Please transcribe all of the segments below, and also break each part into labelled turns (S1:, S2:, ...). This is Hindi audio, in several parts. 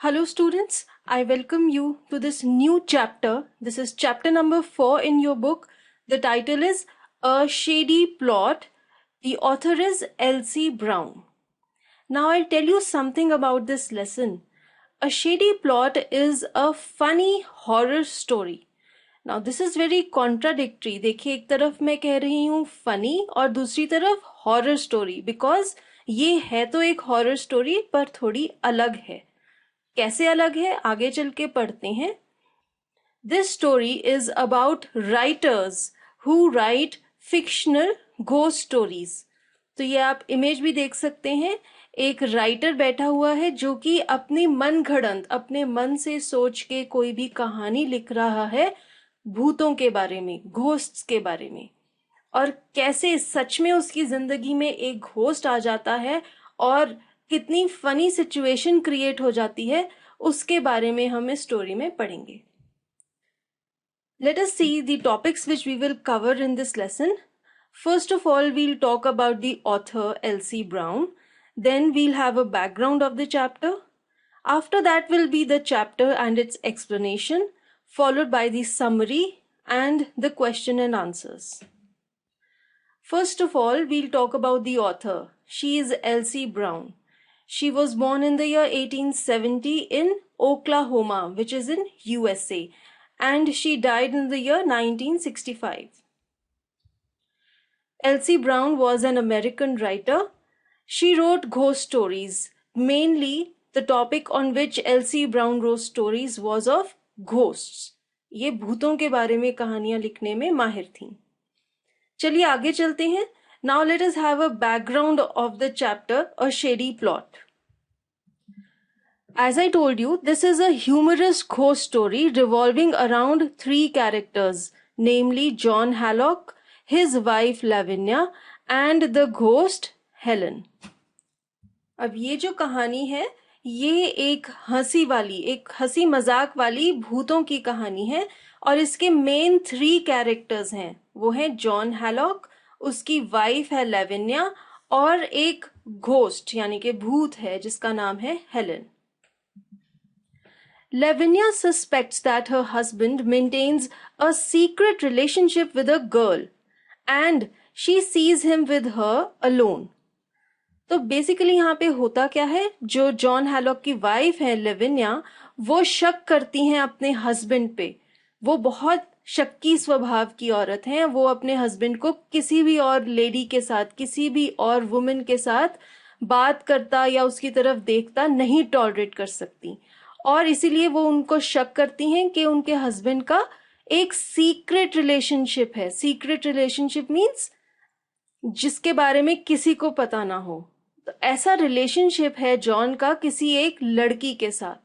S1: Hello, students. I welcome you to this new chapter. This is chapter number 4 in your book. The title is A Shady Plot. The author is Elsie Brown. Now, I'll tell you something about this lesson. A shady plot is a funny horror story. Now, this is very contradictory. देखिए, एक तरफ मैं कह रही हूँ funny और दूसरी तरफ horror story, because ये है तो एक horror story पर थोड़ी अलग है. कैसे अलग है आगे चल के पढ़ते हैं. This story is about writers who right fictional ghost stories. तो ये आप इमेज भी देख सकते हैं. एक राइटर बैठा हुआ है जो कि अपनी मन घड़ंत, अपने मन से सोच के कोई भी कहानी लिख रहा है भूतों के बारे में, घोस्ट्स के बारे में, और कैसे सच में उसकी जिंदगी में एक घोस्ट आ जाता है और कितनी फनी सिचुएशन क्रिएट हो जाती है, उसके बारे में हम इस स्टोरी में पढ़ेंगे. Let us see the topics which we will cover in this lesson. First of all, we'll talk about the author Elsie Brown. Then we'll have a background of the chapter. After that will be the chapter and its explanation, followed by the summary and the question and answers. First of all, we'll talk about the author. She is Elsie Brown. She was born in the year 1870 in Oklahoma, which is in USA, and she died in the year 1965. Elsie Brown was an American writer. She wrote ghost stories. Mainly, the topic on which Elsie Brown wrote stories was of ghosts. ये भूतों के बारे में कहानियां लिखने में माहिर थीं. चलिए आगे चलते हैं. Now let us have a background of the chapter, A Shady Plot. As I told you, this is a humorous ghost story revolving around three characters, namely John Hallock, his wife Lavinia, and the ghost Helen. अब ये जो कहानी है, ये एक हंसी मजाक वाली भूतों की कहानी है, और इसके मेन 3 कैरेक्टर्स हैं. वो हैं जॉन हैलॉक, उसकी वाइफ है लेविनिया, और एक घोस्ट यानी कि भूत है जिसका नाम है Helen. Lavinia suspects that her husband maintains a secret relationship with a girl and she sees him with her alone. तो बेसिकली यहाँ पे होता क्या है, जो जॉन हैलॉक की वाइफ है लेविनिया, वो शक करती हैं अपने हस्बैंड पे. वो बहुत शक्की स्वभाव की औरत हैं. वो अपने हस्बैंड को किसी भी और लेडी के साथ, किसी भी और वुमन के साथ बात करता या उसकी तरफ देखता नहीं टॉलरेट कर सकती, और इसीलिए वो उनको शक करती हैं कि उनके हस्बैंड का एक सीक्रेट रिलेशनशिप है. सीक्रेट रिलेशनशिप मीन्स जिसके बारे में किसी को पता ना हो. तो ऐसा रिलेशनशिप है जॉन का किसी एक लड़की के साथ.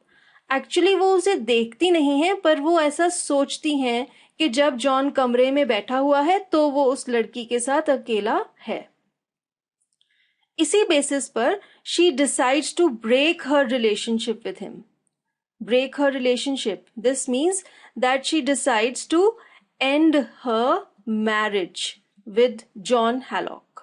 S1: एक्चुअली वो उसे देखती नहीं है, पर वो ऐसा सोचती हैं कि जब जॉन कमरे में बैठा हुआ है तो वो उस लड़की के साथ अकेला है. इसी बेसिस पर she decides to break her relationship with him. Break her relationship. This means that she decides to end her marriage with John Hallock.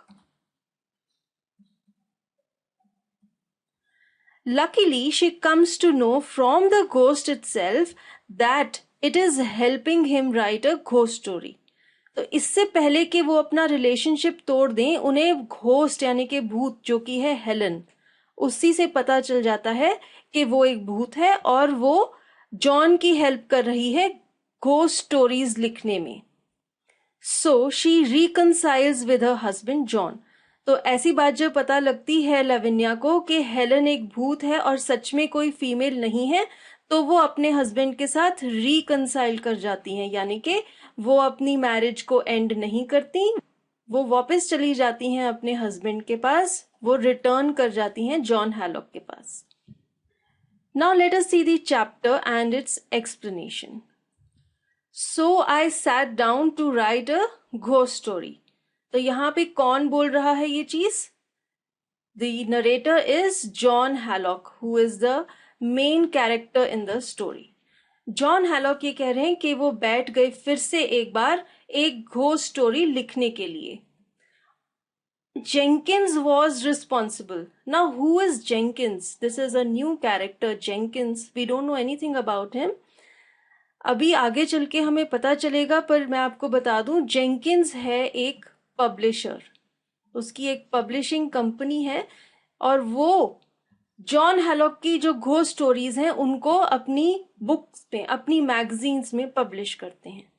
S1: Luckily, she comes to know from the ghost itself that it is helping him write a ghost story. तो इससे पहले कि वो अपना रिलेशनशिप तोड़ दें, उन्हें घोस्ट यानी कि भूत जो कि है हेलन, उसी से पता चल जाता है कि वो एक भूत है और वो जॉन की हेल्प कर रही है घोस्ट स्टोरीज लिखने में. So she reconciles with her husband John. तो ऐसी बात जब पता लगती है लविनिया को कि हेलन एक भूत है और सच में कोई फीमेल नहीं है, तो वो अपने हस्बैंड के साथ रिकंसाइल कर जाती हैं, यानी कि वो अपनी मैरिज को एंड नहीं करती. वो वापस चली जाती हैं अपने हस्बैंड के पास. वो रिटर्न कर जाती हैं जॉन हैलॉक के पास. Now let us see the chapter and its explanation. So I sat down to write a ghost story. तो यहाँ पे कौन बोल रहा है ये चीज? The narrator is John Hallock, who is the main character in the story. John Hallock ये कह रहे हैं कि वो बैठ गए फिर से एक बार एक घोस्ट स्टोरी लिखने के लिए. Jenkins was responsible. Now, who is Jenkins? This is a new character, Jenkins. We don't know anything about him. अभी आगे चल के हमें पता चलेगा, पर मैं आपको बता दूं, जेंकिंस है एक पब्लिशर. उसकी एक पब्लिशिंग कंपनी है और वो जॉन हैलॉक की जो घोस्ट स्टोरीज हैं उनको अपनी बुक्स पे, अपनी मैगजीन्स में पब्लिश करते हैं.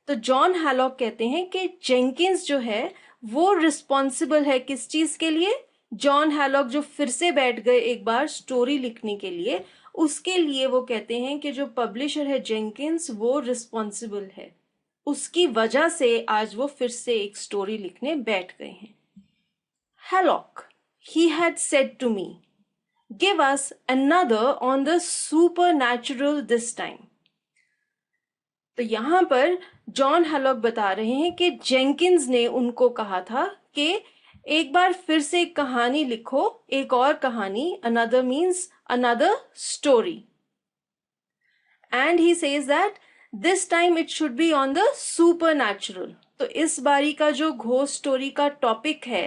S1: तो जॉन हैलॉक कहते हैं कि जेंकिंस जो है वो रिस्पॉन्सिबल है किस चीज के लिए? जॉन हैलॉक जो फिर से बैठ गए एक बार स्टोरी लिखने के लिए, उसके लिए वो कहते हैं कि जो पब्लिशर है जेंकिंस वो रिस्पॉन्सिबल है. उसकी वजह से आज वो फिर से एक स्टोरी लिखने बैठ गए हैं. हैलॉक, he had said to me, give us another on the supernatural this time. तो यहां पर जॉन हैलॉक बता रहे हैं कि जेंकिंस ने उनको कहा था कि एक बार फिर से एक कहानी लिखो, एक और कहानी. another means another story. And he says that this time it should be on the supernatural. तो इस बारी का जो घोस्ट स्टोरी का टॉपिक है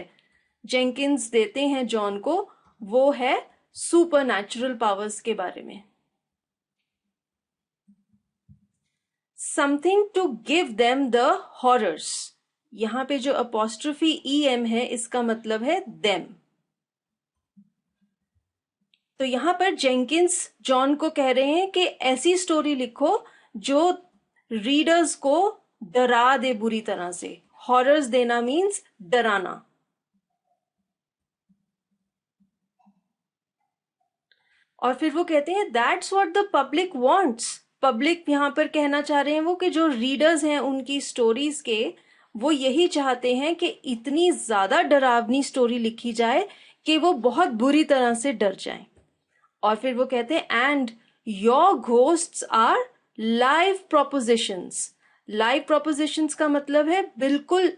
S1: जेंकिंस देते हैं जॉन को, वो है सुपरनैचुरल पावर्स के बारे में. Something to give them the horrors. यहां पे जो अपोस्ट्रोफी EM है इसका मतलब है देम. तो यहां पर जेंकिंस जॉन को कह रहे हैं कि ऐसी स्टोरी लिखो जो रीडर्स को डरा दे बुरी तरह से. हॉरर्स देना मीन्स डराना. और फिर वो कहते हैं that's what the public wants. Public यहां पर कहना चाह रहे हैं वो कि जो रीडर्स हैं उनकी स्टोरीज के, वो यही चाहते हैं कि इतनी ज्यादा डरावनी स्टोरी लिखी जाए कि वो बहुत बुरी तरह से डर जाएं. और फिर वो कहते हैं and your ghosts are live propositions. Live propositions का मतलब है बिल्कुल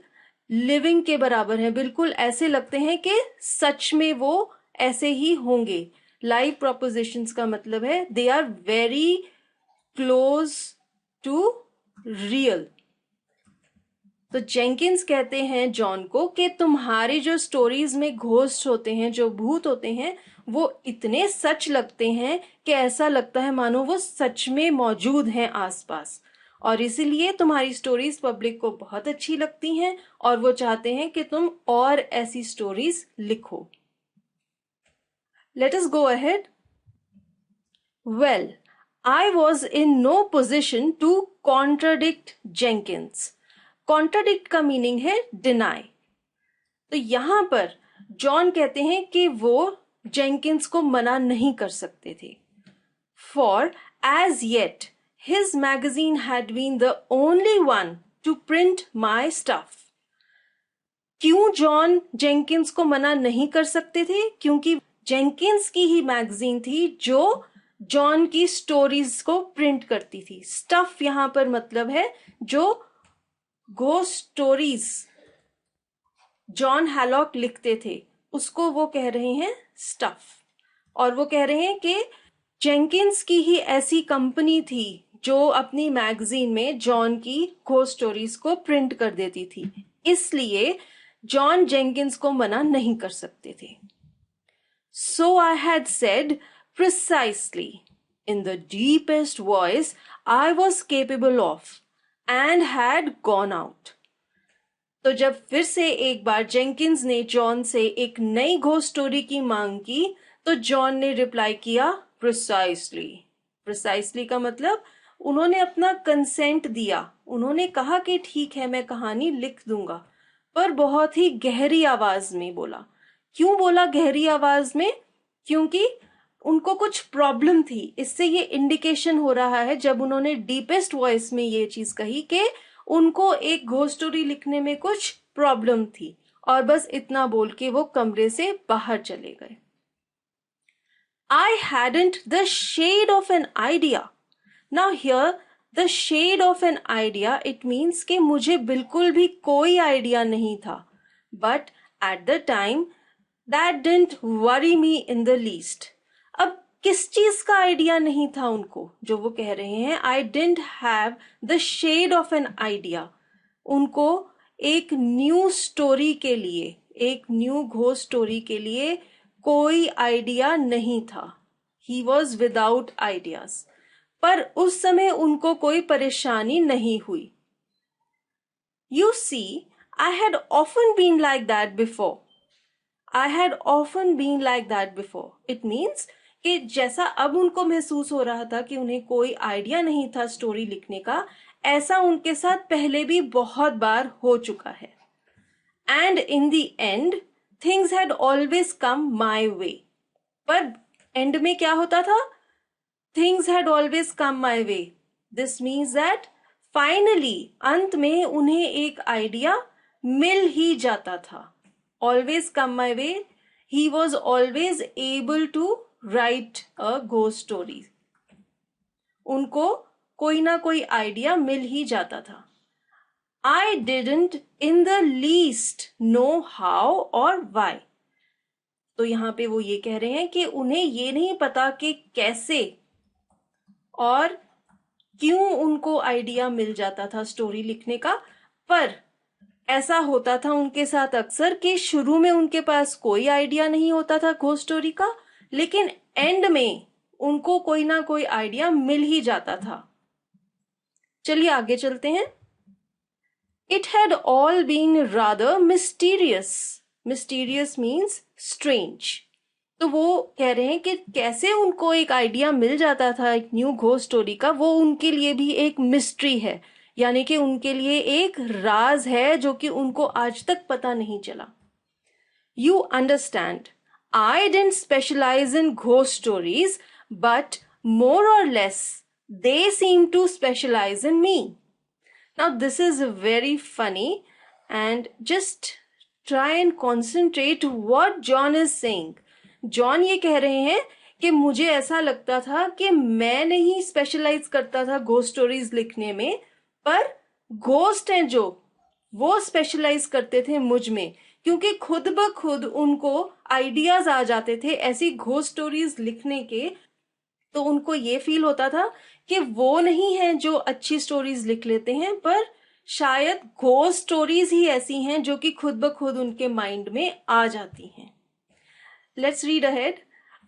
S1: लिविंग के बराबर है, बिल्कुल ऐसे लगते हैं कि सच में वो ऐसे ही होंगे. लाइव प्रोपोजिशंस का मतलब है they are very close to real. तो जेंकिंस कहते हैं जॉन को कि तुम्हारी जो स्टोरीज में घोस्ट होते हैं, जो भूत होते हैं, वो इतने सच लगते हैं कि ऐसा लगता है मानो वो सच में मौजूद हैं आसपास. और इसीलिए तुम्हारी स्टोरीज पब्लिक को बहुत अच्छी लगती हैं और वो चाहते हैं कि तुम और ऐसी स्टोरीज लिखो. Let us go ahead. Well, I was in no position to contradict Jenkins. Contradict का मीनिंग है deny. तो यहां पर जॉन कहते हैं कि वो जेंकिंस को मना नहीं कर सकते थे. For as yet his magazine had been the only one to print my stuff. क्यों जॉन जेंकिंस को मना नहीं कर सकते थे? क्योंकि जेंकिंस की ही मैगजीन थी जो जॉन की स्टोरीज को प्रिंट करती थी. स्टफ यहां पर मतलब है जो घोस्ट स्टोरीज जॉन हैलॉक लिखते थे उसको वो कह रहे हैं स्टफ. और वो कह रहे हैं कि जेंकिंस की ही ऐसी कंपनी थी जो अपनी मैगजीन में जॉन की घोस्ट स्टोरीज को प्रिंट कर देती थी, इसलिए जॉन जेंकिंस को मना नहीं कर सकते थे. So I had said precisely in the deepest voice I was capable of and had gone out. तो जब फिर से एक बार जेंकिंस ने जॉन से एक नई घोस्ट स्टोरी की मांग की तो जॉन ने रिप्लाई किया प्रिसाइसली. प्रिसाइसली का मतलब उन्होंने अपना कंसेंट दिया. उन्होंने कहा कि ठीक है मैं कहानी लिख दूंगा, पर बहुत ही गहरी आवाज में बोला. क्यों बोला गहरी आवाज में? क्योंकि उनको कुछ प्रॉब्लम थी. इससे ये इंडिकेशन हो रहा है जब उन्होंने डीपेस्ट वॉइस में ये चीज कही कि उनको एक घोस्ट स्टोरी लिखने में कुछ प्रॉब्लम थी, और बस इतना बोल के वो कमरे से बाहर चले गए. I hadn't the shade of an idea. Now here the shade of an idea it means कि मुझे बिल्कुल भी कोई आइडिया नहीं था. But at the time that didn't worry me in the least. अब किस चीज का आइडिया नहीं था उनको जो वो कह रहे हैं I didn't have the shade of an idea. उनको एक न्यू स्टोरी के लिए, एक न्यू घोस्ट स्टोरी के लिए कोई आइडिया नहीं था. He was without ideas. पर उस समय उनको कोई परेशानी नहीं हुई. You see, I had often been like that before. I had often been like that before. It means कि जैसा अब उनको महसूस हो रहा था कि उन्हें कोई आइडिया नहीं था स्टोरी लिखने का, ऐसा उनके साथ पहले भी बहुत बार हो चुका है. And in the end, things had always come my way. पर एंड में क्या होता था? Things had always come my way. This means that finally, अंत में उन्हें एक आइडिया मिल ही जाता था. Always come my way. He was always able to write a ghost story. उनको कोई ना कोई आइडिया मिल ही जाता था. I didn't in the least know how or why. तो यहाँ पे वो ये कह रहे हैं कि उन्हें ये नहीं पता कि कैसे और क्यों उनको आइडिया मिल जाता था स्टोरी लिखने का. पर ऐसा होता था उनके साथ अक्सर कि शुरू में उनके पास कोई आइडिया नहीं होता था घोस्ट स्टोरी का, लेकिन एंड में उनको कोई ना कोई आइडिया मिल ही जाता था. चलिए आगे चलते हैं. It had all been rather mysterious. Mysterious means strange. तो वो कह रहे हैं कि कैसे उनको एक आइडिया मिल जाता था एक न्यू घोस्ट स्टोरी का, वो उनके लिए भी एक मिस्ट्री है, यानी कि उनके लिए एक राज है जो कि उनको आज तक पता नहीं चला. You understand, I didn't specialise in ghost stories, but more or less they seem to specialise in me. Now this is very funny and just try and concentrate what John is saying. John ये कह रहे हैं कि मुझे ऐसा लगता था कि मैं नहीं स्पेशलाइज करता था घोस्ट स्टोरीज लिखने में, पर घोस्ट हैं जो वो स्पेशलाइज करते थे मुझ में, क्योंकि खुद ब खुद उनको आइडियाज आ जाते थे ऐसी घोस्ट स्टोरीज लिखने के. तो उनको ये फील होता था कि वो नहीं है जो अच्छी स्टोरीज लिख लेते हैं, पर शायद घोस्ट स्टोरीज ही ऐसी हैं जो कि खुद ब खुद उनके माइंड में आ जाती हैं. Let's read ahead.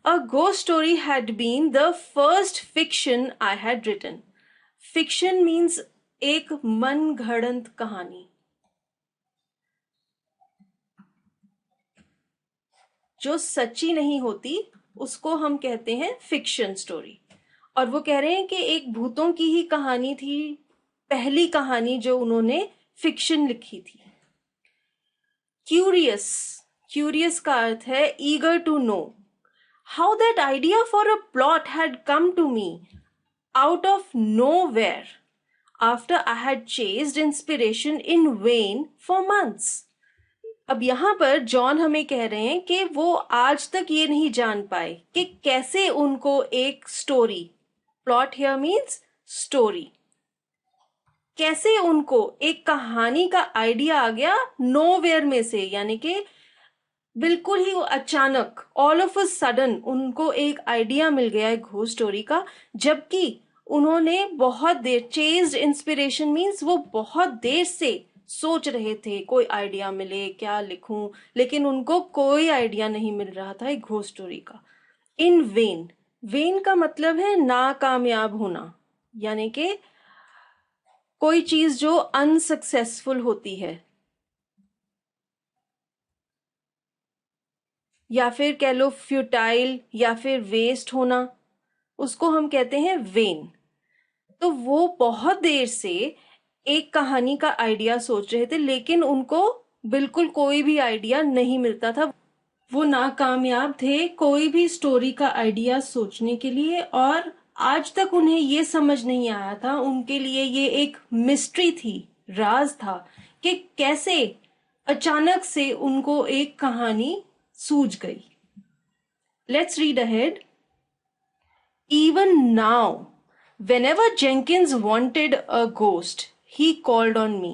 S1: A ghost story had been the first fiction I had written. Fiction means एक मन घड़ंत कहानी. जो सच्ची नहीं होती उसको हम कहते हैं फिक्शन स्टोरी. और वो कह रहे हैं कि एक भूतों की ही कहानी थी, पहली कहानी जो उन्होंने फिक्शन लिखी थी. क्यूरियस. क्यूरियस का अर्थ है eager to know. How that idea for a plot had come to me out of nowhere after I had chased inspiration in vain for months. अब यहाँ पर जॉन हमें कह रहे हैं कि वो आज तक ये नहीं जान पाए कि कैसे उनको एक story, plot here means story, कैसे उनको एक कहानी का आइडिया आ गया नोवेयर में से, यानी कि बिल्कुल ही अचानक, ऑल ऑफ अ सडन उनको एक आइडिया मिल गया है घोस्ट स्टोरी का, जबकि उन्होंने बहुत देर, चेज्ड इंस्पिरेशन मीन्स वो बहुत देर से सोच रहे थे कोई आइडिया मिले, क्या लिखूं, लेकिन उनको कोई आइडिया नहीं मिल रहा था एक घोस्ट स्टोरी का. इन वेन. वेन का मतलब है नाकामयाब होना, यानी कि कोई चीज जो अनसक्सेसफुल होती है, या फिर कह लो फ्यूटाइल, या फिर वेस्ट होना, उसको हम कहते हैं वेन. तो वो बहुत देर से एक कहानी का आइडिया सोच रहे थे, लेकिन उनको बिल्कुल कोई भी आइडिया नहीं मिलता था. वो नाकामयाब थे कोई भी स्टोरी का आइडिया सोचने के लिए, और आज तक उन्हें ये समझ नहीं आया था, उनके लिए ये एक मिस्ट्री थी, राज था कि कैसे अचानक से उनको एक कहानी सूझ गई. Let's read ahead. Even now, whenever Jenkins wanted a ghost, he called on me.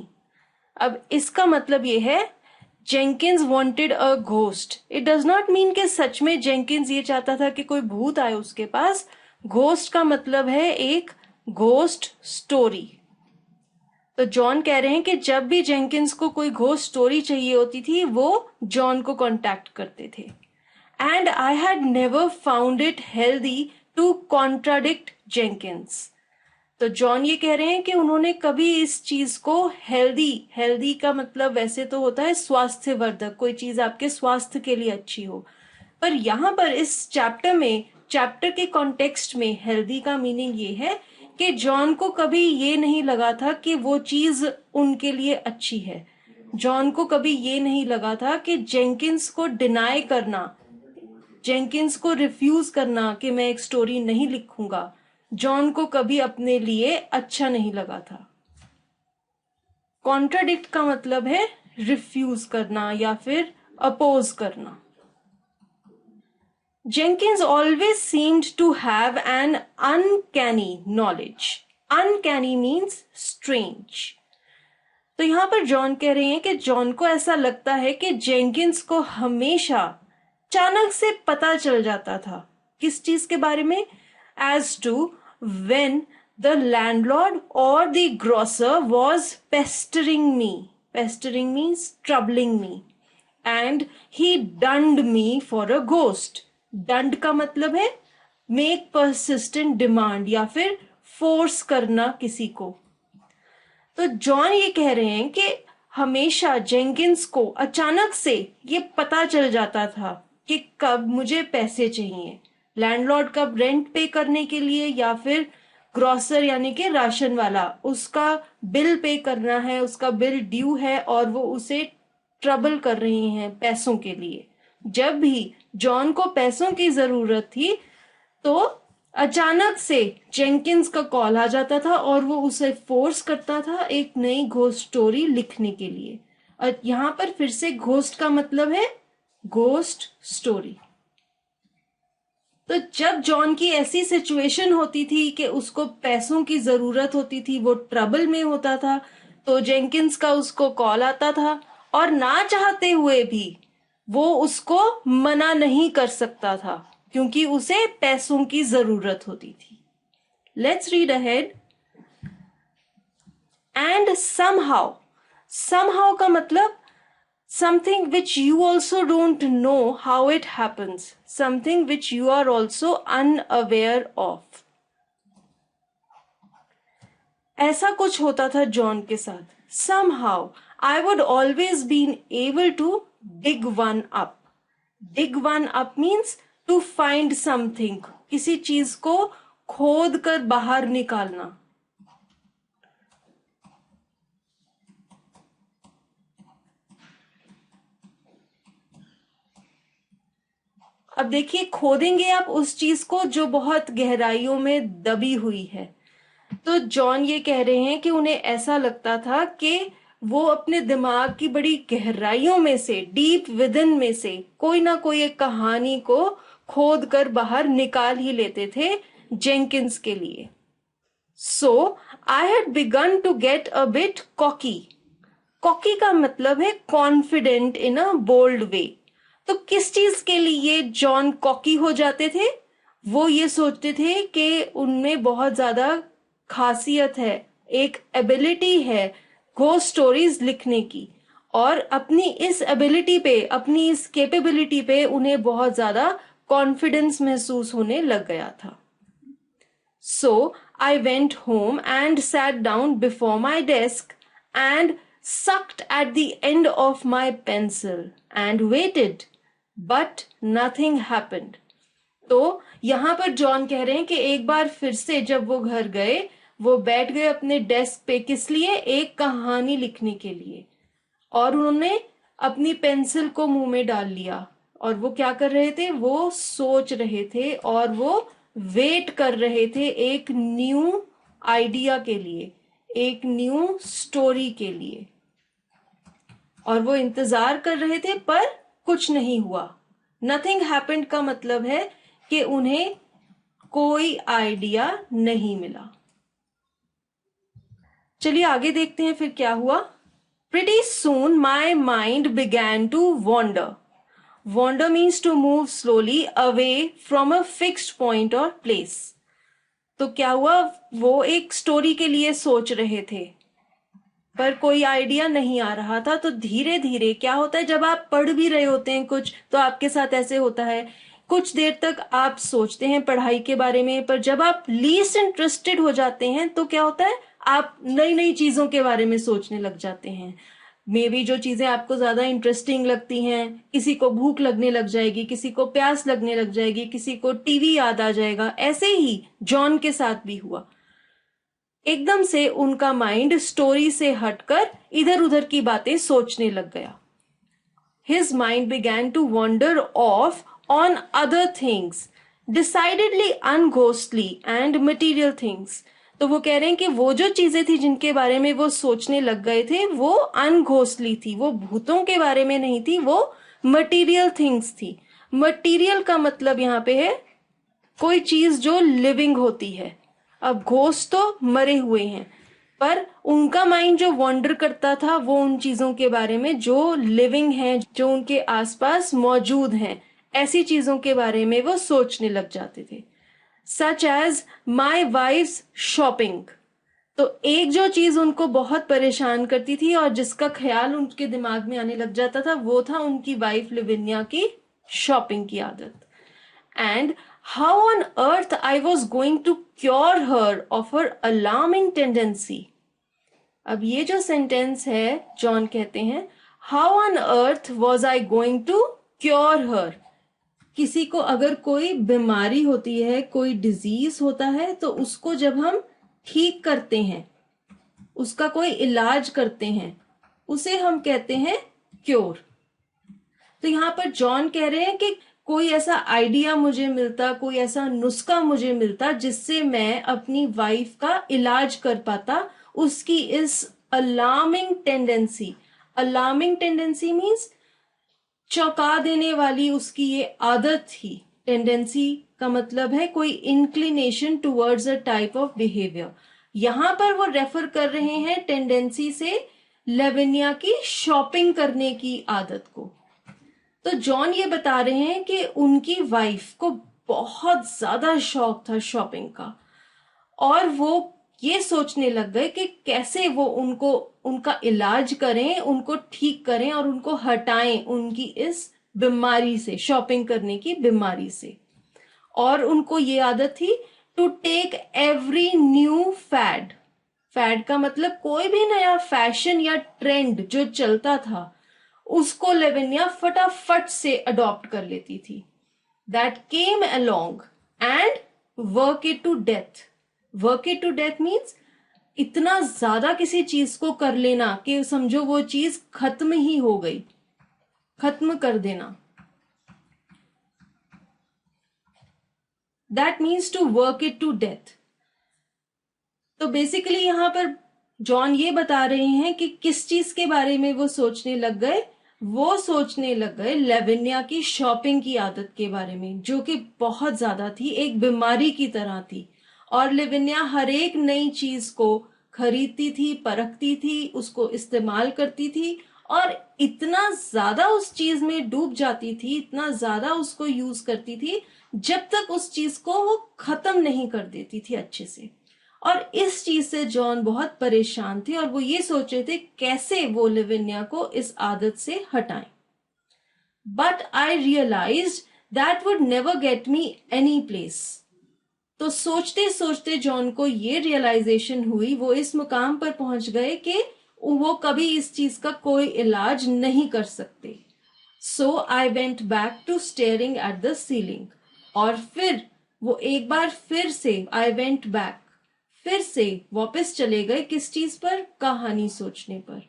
S1: अब इसका मतलब ये है Jenkins wanted a ghost. It does not mean कि सच में Jenkins ये चाहता था कि कोई भूत आए उसके पास. Ghost का मतलब है एक ghost story. तो जॉन कह रहे हैं कि जब भी जेंकिंस को कोई घोस्ट स्टोरी चाहिए होती थी वो जॉन को कांटेक्ट करते थे। And I had never found it healthy to contradict Jenkins. तो जॉन ये कह रहे हैं कि उन्होंने कभी इस चीज को हेल्दी, हेल्दी का मतलब वैसे तो होता है स्वास्थ्यवर्धक, कोई चीज आपके स्वास्थ्य के लिए अच्छी हो, पर यहाँ पर इस चैप्टर में, चैप्टर के कॉन्टेक्स्ट में हेल्दी का मीनिंग ये है कि जॉन को कभी ये नहीं लगा था कि वो चीज उनके लिए अच्छी है। जॉन को कभी ये नहीं लगा था कि जेंकिंस को डिनाई करना, जेंकिंस को रिफ्यूज करना कि मैं एक स्टोरी नहीं लिखूंगा, जॉन को कभी अपने लिए अच्छा नहीं लगा था। कॉन्ट्राडिक्ट का मतलब है रिफ्यूज करना या फिर अपोज करना। Jenkins always seemed to have an uncanny knowledge. Uncanny means strange. तो यहां पर जॉन कह रहे हैं कि जॉन को ऐसा लगता है कि जेंकिंस को हमेशा अचानक से पता चल जाता था किस चीज के बारे में, as to when the landlord or the grocer was pestering me. Pestering means troubling me. And he dunned me for a ghost. दंड का मतलब है मेक परसिस्टेंट डिमांड या फिर फोर्स करना किसी को। तो जॉन ये कह रहे हैं कि हमेशा जेंकिंस को अचानक से ये पता चल जाता था कि कब मुझे पैसे चाहिए, लैंडलॉर्ड कब रेंट पे करने के लिए या फिर ग्रोसर यानी कि राशन वाला उसका बिल पे करना है, उसका बिल ड्यू है और वो उसे ट्रबल कर रही हैं पैसों के लिए। जब भी जॉन को पैसों की जरूरत थी तो अचानक से जेंकिंस का कॉल आ जाता था और वो उसे फोर्स करता था एक नई घोस्ट स्टोरी लिखने के लिए। और यहां पर फिर से घोस्ट का मतलब है घोस्ट स्टोरी। तो जब जॉन की ऐसी सिचुएशन होती थी कि उसको पैसों की जरूरत होती थी, वो ट्रबल में होता था, तो जेंकिंस का उसको कॉल आता था और ना चाहते हुए भी वो उसको मना नहीं कर सकता था क्योंकि उसे पैसों की जरूरत होती थी। Let's read ahead. And somehow, somehow का मतलब something which you also don't know how it happens, something which you are also unaware of. ऐसा कुछ होता था जॉन के साथ। somehow I would always been able to dig one up. dig one up means to find something, किसी चीज को खोद कर बाहर निकालना। अब देखिए, खोदेंगे आप उस चीज को जो बहुत गहराइयों में दबी हुई है। तो जॉन ये कह रहे हैं कि उन्हें ऐसा लगता था कि वो अपने दिमाग की बड़ी गहराइयों में से, डीप विदिन में से कोई ना कोई एक कहानी को खोद कर बाहर निकाल ही लेते थे जेंकिंस के लिए। So I had begun to get a bit cocky. Cocky का मतलब है कॉन्फिडेंट इन अ बोल्ड वे। तो किस चीज के लिए जॉन कॉकी हो जाते थे? वो ये सोचते थे कि उनमें बहुत ज्यादा खासियत है, एक एबिलिटी है घोस्ट स्टोरीज लिखने की, और अपनी इस एबिलिटी पे, अपनी इस कैपेबिलिटी पे उन्हें बहुत ज्यादा कॉन्फिडेंस महसूस होने लग गया था। So I went home and sat down before my desk and sucked at the end of my pencil and waited, but nothing happened. तो यहां पर जॉन कह रहे हैं कि एक बार फिर से जब वो घर गए, वो बैठ गए अपने डेस्क पे, किस लिए? एक कहानी लिखने के लिए। और उन्होंने अपनी पेंसिल को मुंह में डाल लिया और वो क्या कर रहे थे? वो सोच रहे थे और वो वेट कर रहे थे एक न्यू आइडिया के लिए, एक न्यू स्टोरी के लिए। और वो इंतजार कर रहे थे पर कुछ नहीं हुआ। नथिंग हैपेंड का मतलब है कि उन्हें कोई आइडिया नहीं मिला। चलिए आगे देखते हैं फिर क्या हुआ। Pretty soon my mind began to wander. Wander means to move slowly away from a fixed point or place. तो क्या हुआ? वो एक स्टोरी के लिए सोच रहे थे पर कोई आइडिया नहीं आ रहा था। तो धीरे धीरे क्या होता है, जब आप पढ़ भी रहे होते हैं कुछ, तो आपके साथ ऐसे होता है, कुछ देर तक आप सोचते हैं पढ़ाई के बारे में, पर जब आप लीस्ट इंटरेस्टेड हो जाते हैं तो क्या होता है, आप नई नई चीजों के बारे में सोचने लग जाते हैं। मे बी जो चीजें आपको ज्यादा इंटरेस्टिंग लगती हैं, किसी को भूख लगने लग जाएगी, किसी को प्यास लगने लग जाएगी, किसी को टीवी याद आ जाएगा। ऐसे ही जॉन के साथ भी हुआ। एकदम से उनका माइंड स्टोरी से हटकर इधर उधर की बातें सोचने लग गया। His mind began to wander off on other things, decidedly unghostly and material things. तो वो कह रहे हैं कि वो जो चीजें थी जिनके बारे में वो सोचने लग गए थे, वो अनघोस्टली थी, वो भूतों के बारे में नहीं थी, वो मटीरियल थिंग्स थी। मटीरियल का मतलब यहाँ पे है कोई चीज जो लिविंग होती है। अब घोस्ट तो मरे हुए हैं, पर उनका माइंड जो वॉन्डर करता था वो उन चीजों के बारे में जो लिविंग हैं, जो उनके आसपास मौजूद हैं, ऐसी चीजों के बारे में वो सोचने लग जाते थे। Such as my wife's shopping. तो एक जो चीज उनको बहुत परेशान करती थी और जिसका ख्याल उनके दिमाग में आने लग जाता था, वो था उनकी वाइफ लिविनिया की शॉपिंग की आदत। And how on earth I was going to cure her of her alarming tendency. अब ये जो सेंटेंस है, जॉन कहते हैं, how on earth was I going to cure her. किसी को अगर कोई बीमारी होती है, कोई डिजीज होता है, तो उसको जब हम ठीक करते हैं, उसका कोई इलाज करते हैं, उसे हम कहते हैं क्योर। तो यहां पर जॉन कह रहे हैं कि कोई ऐसा आइडिया मुझे मिलता, कोई ऐसा नुस्खा मुझे मिलता जिससे मैं अपनी वाइफ का इलाज कर पाता, उसकी इस alarming tendency. Alarming tendency means चौंका देने वाली उसकी ये आदत थी। टेंडेंसी का मतलब है कोई inclination towards a type of behaviour. यहां पर वो रेफर कर रहे हैं टेंडेंसी से लेविनिया की शॉपिंग करने की आदत को। तो जॉन ये बता रहे हैं कि उनकी वाइफ को बहुत ज्यादा शौक था शॉपिंग का, और वो ये सोचने लग गए कि कैसे वो उनको उनका इलाज करें, उनको ठीक करें और उनको हटाएं उनकी इस बीमारी से, शॉपिंग करने की बीमारी से। और उनको ये आदत थी to take every new fad. Fad का मतलब कोई भी नया फैशन या ट्रेंड जो चलता था, उसको लेविनिया फटाफट से अडॉप्ट कर लेती थी। That came along and work it to death. Work it to death means इतना ज्यादा किसी चीज को कर लेना कि समझो वो चीज खत्म ही हो गई, खत्म कर देना। That means to work it to death. तो बेसिकली यहां पर जॉन ये बता रहे हैं कि किस चीज के बारे में वो सोचने लग गए। वो सोचने लग गए लेविनिया की शॉपिंग की आदत के बारे में, जो कि बहुत ज्यादा थी, एक बीमारी की तरह थी। और लेविनिया हर एक नई चीज को खरीदती थी, परखती थी, उसको इस्तेमाल करती थी, और इतना ज्यादा उस चीज में डूब जाती थी, इतना ज्यादा उसको यूज करती थी, जब तक उस चीज को वो खत्म नहीं कर देती थी अच्छे से। और इस चीज से जॉन बहुत परेशान थे और वो ये सोच रहे थे कैसे वो लिविनिया को इस आदत से हटाएं। But I realise that would never get me any place. तो सोचते सोचते जॉन को ये रियलाइजेशन हुई, वो इस मुकाम पर पहुंच गए कि वो कभी इस चीज का कोई इलाज नहीं कर सकते। So I went back to staring at the ceiling. और फिर वो एक बार फिर से, आई वेंट बैक, फिर से वापस चले गए किस चीज पर, कहानी सोचने पर।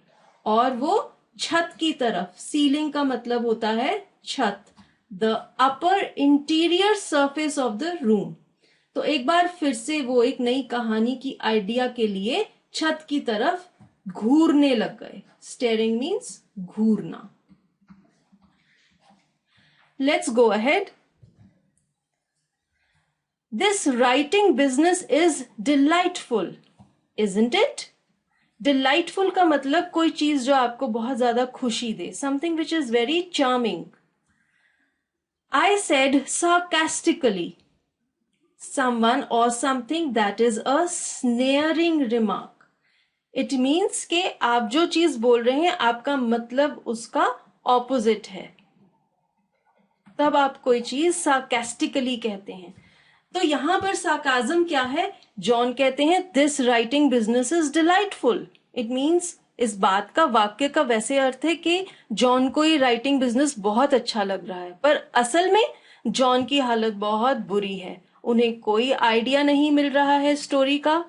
S1: और वो छत की तरफ, सीलिंग का मतलब होता है छत, the upper interior surface of the room. तो एक बार फिर से वो एक नई कहानी की आइडिया के लिए छत की तरफ घूरने लग गए। स्टेयरिंग मीन्स घूरना। Let's go ahead. This writing business is delightful, isn't it? Delightful का मतलब कोई चीज जो आपको बहुत ज्यादा खुशी दे, something which is very charming. I said sarcastically, someone or something that is a sneering remark. It means कि आप जो चीज बोल रहे हैं आपका मतलब उसका ऑपोजिट है, तब आप कोई चीज सार्केस्टिकली कहते हैं। तो यहां पर सार्काज्म क्या है? जॉन कहते हैं this writing business is delightful. It means इस बात का, वाक्य का वैसे अर्थ है कि जॉन को ये राइटिंग बिजनेस बहुत अच्छा लग रहा है, पर असल में जॉन की हालत बहुत बुरी है। उन्हें कोई आइडिया नहीं मिल रहा है स्टोरी का,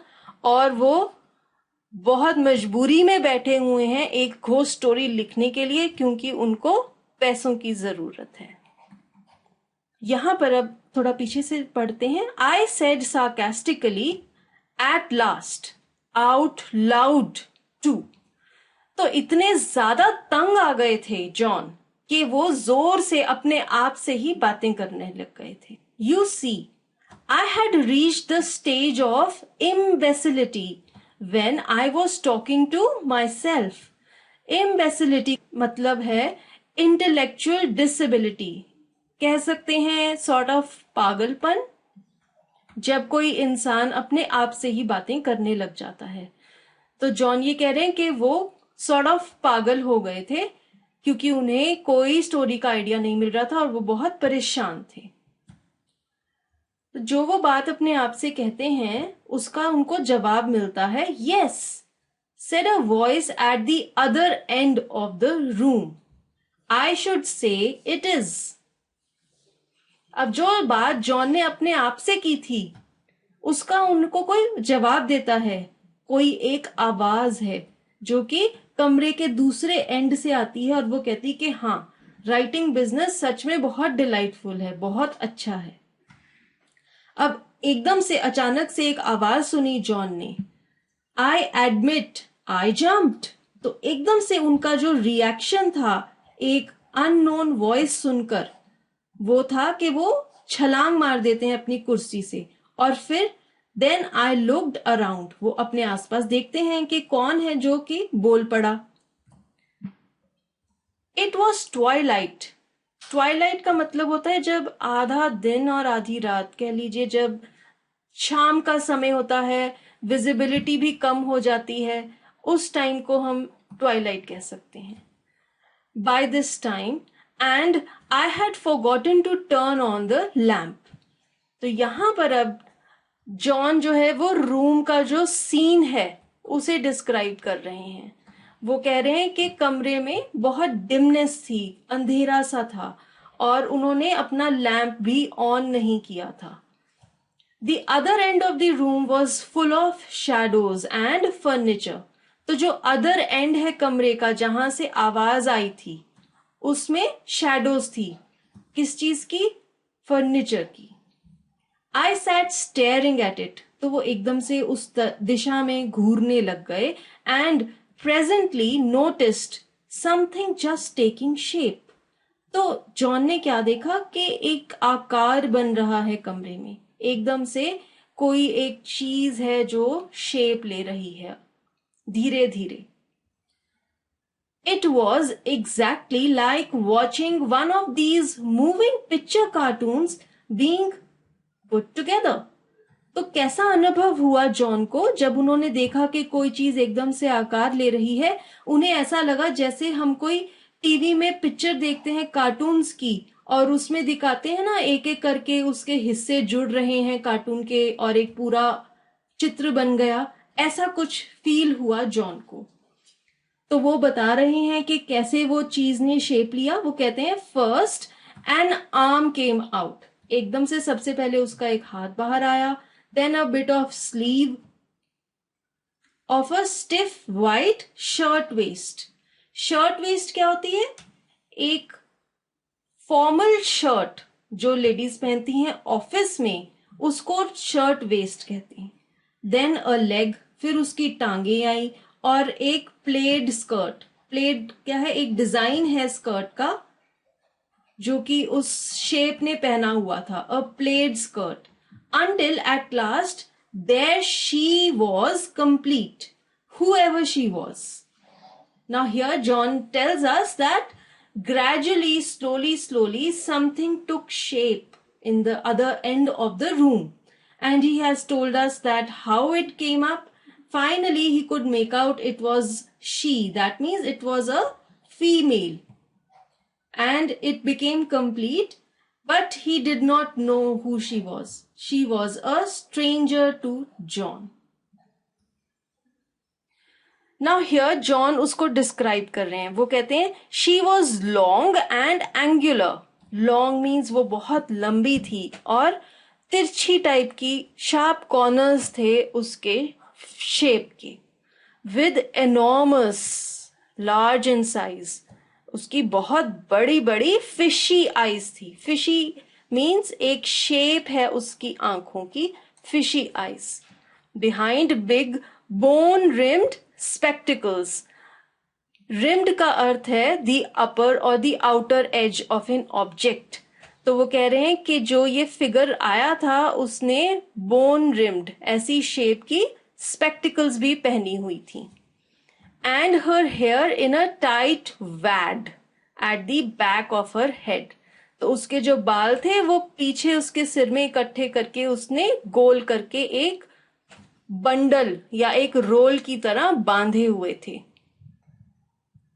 S1: और वो बहुत मजबूरी में बैठे हुए हैं एक घोस्ट स्टोरी लिखने के लिए, क्योंकि उनको पैसों की जरूरत है। यहां पर अब थोड़ा पीछे से पढ़ते हैं। I said sarcastically at last out loud too. तो इतने ज्यादा तंग आ गए थे जॉन कि वो जोर से अपने आप से ही बातें करने लग गए थे। You see, I had reached the stage of imbecility when I was talking to myself. Imbecility मतलब है intellectual disability, कह सकते हैं sort of पागलपन, जब कोई इंसान अपने आप से ही बातें करने लग जाता है। तो जॉन ये कह रहे हैं कि वो sort of पागल हो गए थे, क्योंकि उन्हें कोई स्टोरी का आइडिया नहीं मिल रहा था और वो बहुत परेशान थे। तो जो वो बात अपने आप से कहते हैं उसका उनको जवाब मिलता है। Yes, said a voice at the other end of the room, I should say it is. अब जो बात जॉन ने अपने आप से की थी उसका उनको कोई जवाब देता है। कोई एक आवाज है जो कि कमरे के दूसरे एंड से आती है और वो कहती कि हाँ, राइटिंग बिजनेस सच में बहुत डिलाइटफुल है, बहुत अच्छा है। अब एकदम से अचानक से एक आवाज सुनी जॉन ने, आई एडमिट आई जम्प्ड। तो एकदम से उनका जो रिएक्शन था एक अननोन वॉइस सुनकर, वो था कि वो छलांग मार देते हैं अपनी कुर्सी से। और फिर देन आई लुक्ड अराउंड, वो अपने आसपास देखते हैं कि कौन है जो कि बोल पड़ा। It was Twilight. ट्वाइलाइट का मतलब होता है जब आधा दिन और आधी रात, कह लीजिए जब शाम का समय होता है, विजिबिलिटी भी कम हो जाती है, उस टाइम को हम ट्वाइलाइट कह सकते हैं। By this time and I had forgotten to turn on the lamp. तो यहां पर अब जॉन जो है वो रूम का जो सीन है उसे डिस्क्राइब कर रहे हैं। वो कह रहे हैं कि कमरे में बहुत डिमनेस थी, अंधेरा सा था, और उन्होंने अपना लैंप भी ऑन नहीं किया था। The other end of the room was full of shadows and furniture. तो जो अदर एंड है कमरे का जहां से आवाज आई थी उसमें शैडोज थी। किस चीज की? फर्नीचर की। I sat staring at it. तो वो एकदम से उस दिशा में घूरने लग गए। And presently noticed something just taking shape. तो जॉन ने क्या देखा कि एक आकार बन रहा है कमरे में, एकदम से कोई एक चीज है जो शेप ले रही है धीरे धीरे। It was exactly like watching one of these moving picture cartoons being put together. तो कैसा अनुभव हुआ जॉन को जब उन्होंने देखा कि कोई चीज एकदम से आकार ले रही है? उन्हें ऐसा लगा जैसे हम कोई टीवी में पिक्चर देखते हैं कार्टून्स की, और उसमें दिखाते हैं ना एक एक करके उसके हिस्से जुड़ रहे हैं कार्टून के और एक पूरा चित्र बन गया। ऐसा कुछ फील हुआ जॉन को। तो वो बता रहे हैं कि कैसे वो चीज ने शेप लिया। वो कहते हैं first an arm came out. एकदम से सबसे पहले उसका एक हाथ बाहर आया। Then a bit of sleeve of a stiff white shirt waist. Shirt waist क्या होती है? एक फॉर्मल शर्ट जो लेडीज पहनती हैं ऑफिस में, उसको शर्ट वेस्ट कहते हैं। देन अ लेग, फिर उसकी टांगे आई, और एक प्लेड स्कर्ट। प्लेड क्या है? एक डिजाइन है स्कर्ट का जो कि उस शेप ने पहना हुआ था, a plaid skirt. until at last there she was complete, whoever she was. Now here John tells us that gradually, slowly something took shape in the other end of the room, and he has told us that how it came up Finally he could make out it was she. That means it was a female, and it became complete, but he did not know who she was. She was a stranger to John. Now here John उसको डिस्क्राइब कर रहे हैं. वो कहते हैं she was long and angular. Long means वो बहुत लंबी थी और तिरछी टाइप की, शार्प कॉर्नर्स थे उसके शेप के. With enormous, large in size. उसकी बहुत बड़ी बड़ी फिशी आईज थी. फिशी मीन्स एक शेप है उसकी आंखों की, fishy eyes. Behind big bone rimmed spectacles. Rimmed का अर्थ है द अपर और the outer as of an object. तो वो कह रहे हैं कि जो ये फिगर आया था उसने बोन रिम्ड, ऐसी शेप की स्पेक्टिकल्स भी पहनी हुई थी. And her hair in a tight wad at the back of her head. तो उसके जो बाल थे वो पीछे उसके सिर में इकट्ठे करके उसने गोल करके एक बंडल या एक रोल की तरह बांधे हुए थे.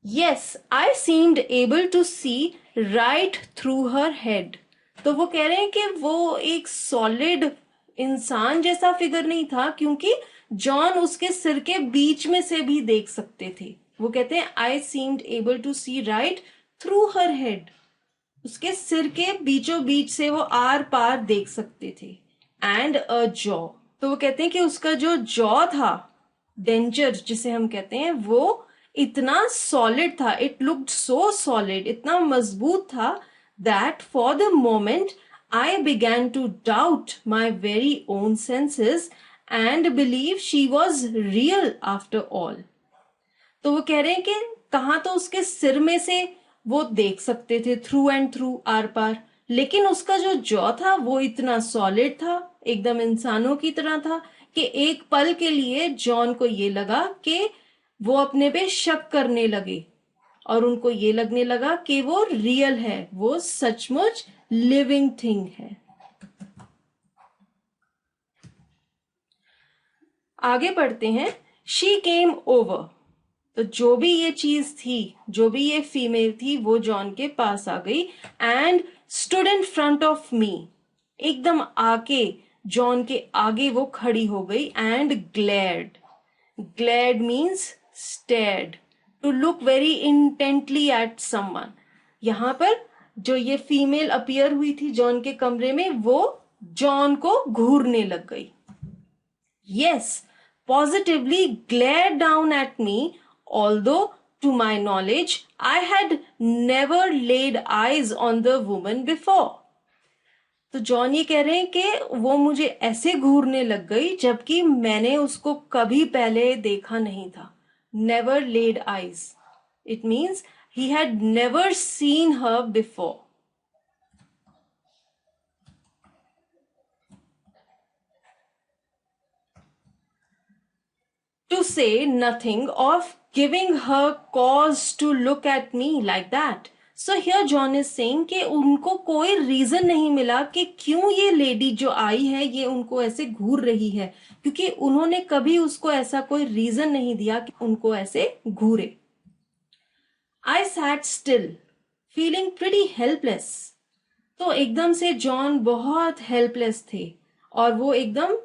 S1: Yes, I seemed able to see right through her head. तो वो कह रहे हैं कि वो एक सॉलिड इंसान जैसा फिगर नहीं था, क्योंकि जॉन उसके सिर के बीच में से भी देख सकते थे. वो कहते हैं I seemed able to see right through her head. उसके सिर के बीचों बीच से वो आर पार देख सकते थे. And a jaw. तो वो कहते हैं कि उसका जो जॉ था, डेंचर जिसे हम कहते हैं, वो इतना सॉलिड था. इट लुक्ड सो सॉलिड, इतना मजबूत था, that for the moment I began to doubt my very own senses and believe she was real after all. तो वो कह रहे हैं कि कहाँ तो उसके सिर में से वो देख सकते थे थ्रू एंड थ्रू, आर पार, लेकिन उसका जो जॉ था वो इतना सॉलिड था, एकदम इंसानों की तरह था, कि एक पल के लिए जॉन को ये लगा कि वो अपने पे शक करने लगे और उनको ये लगने लगा कि वो रियल है, वो सचमुच लिविंग थिंग है. आगे पढ़ते हैं. She came over. तो जो भी ये चीज थी, जो भी ये फीमेल थी, वो जॉन के पास आ गई. And stood in front of me. एकदम आके जॉन के आगे वो खड़ी हो गई. And glared. Glared means stared, to look very intently at someone. यहां पर जो ये फीमेल अपीयर हुई थी जॉन के कमरे में, वो जॉन को घूरने लग गई. Yes, positively glared down at me, although to my knowledge I had never laid eyes on the woman before. तो जॉन ये कह रहे हैं कि वो मुझे ऐसे घूरने लग गई जबकि मैंने उसको कभी पहले देखा नहीं था. Never laid eyes. It means he had never seen her before. To say nothing of giving her cause to look at me like that. So here John is saying कि उनको कोई रीजन नहीं मिला कि क्यों ये लेडी जो आई है ये उनको ऐसे घूर रही है, क्योंकि उन्होंने कभी उसको ऐसा कोई रीजन नहीं दिया कि उनको ऐसे घूरे. I sat still, feeling pretty helpless. तो एकदम से जॉन बहुत हेल्पलेस थे और वो एकदम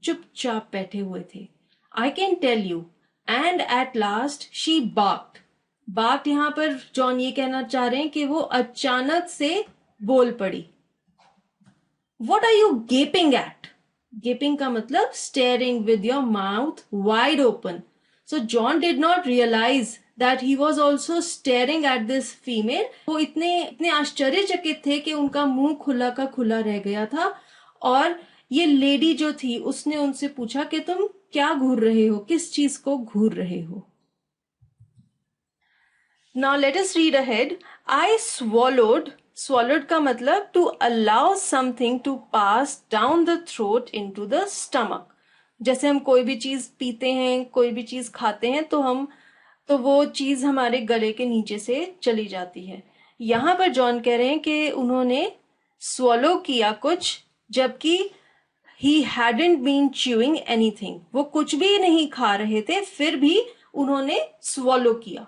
S1: चुपचाप बैठे हुए थे. I can tell you. And at last she barked. Barked यहां पर जॉन ये कहना चाह रहे हैं कि वो अचानक से बोल पड़ी. What are you gaping at? Gaping का मतलब staring with your mouth wide open. So John did not realize that he was also staring at this female. वो इतने आश्चर्यचकित थे कि उनका मुंह खुला का खुला रह गया था. और ये लेडी जो थी उसने उनसे पूछा कि तुम क्या घूर रहे हो, किस चीज को घूर रहे हो. Now let us read ahead. I swallowed. Swallowed का मतलब to allow something to pass down the throat into the stomach. जैसे हम कोई भी चीज पीते हैं, कोई भी चीज खाते हैं, तो वो चीज हमारे गले के नीचे से चली जाती है. यहां पर जॉन कह रहे हैं कि उन्होंने स्वॉलो किया कुछ, जबकि he hadn't been chewing anything. वो कुछ भी नहीं खा रहे थे, फिर भी उन्होंने swallow किया.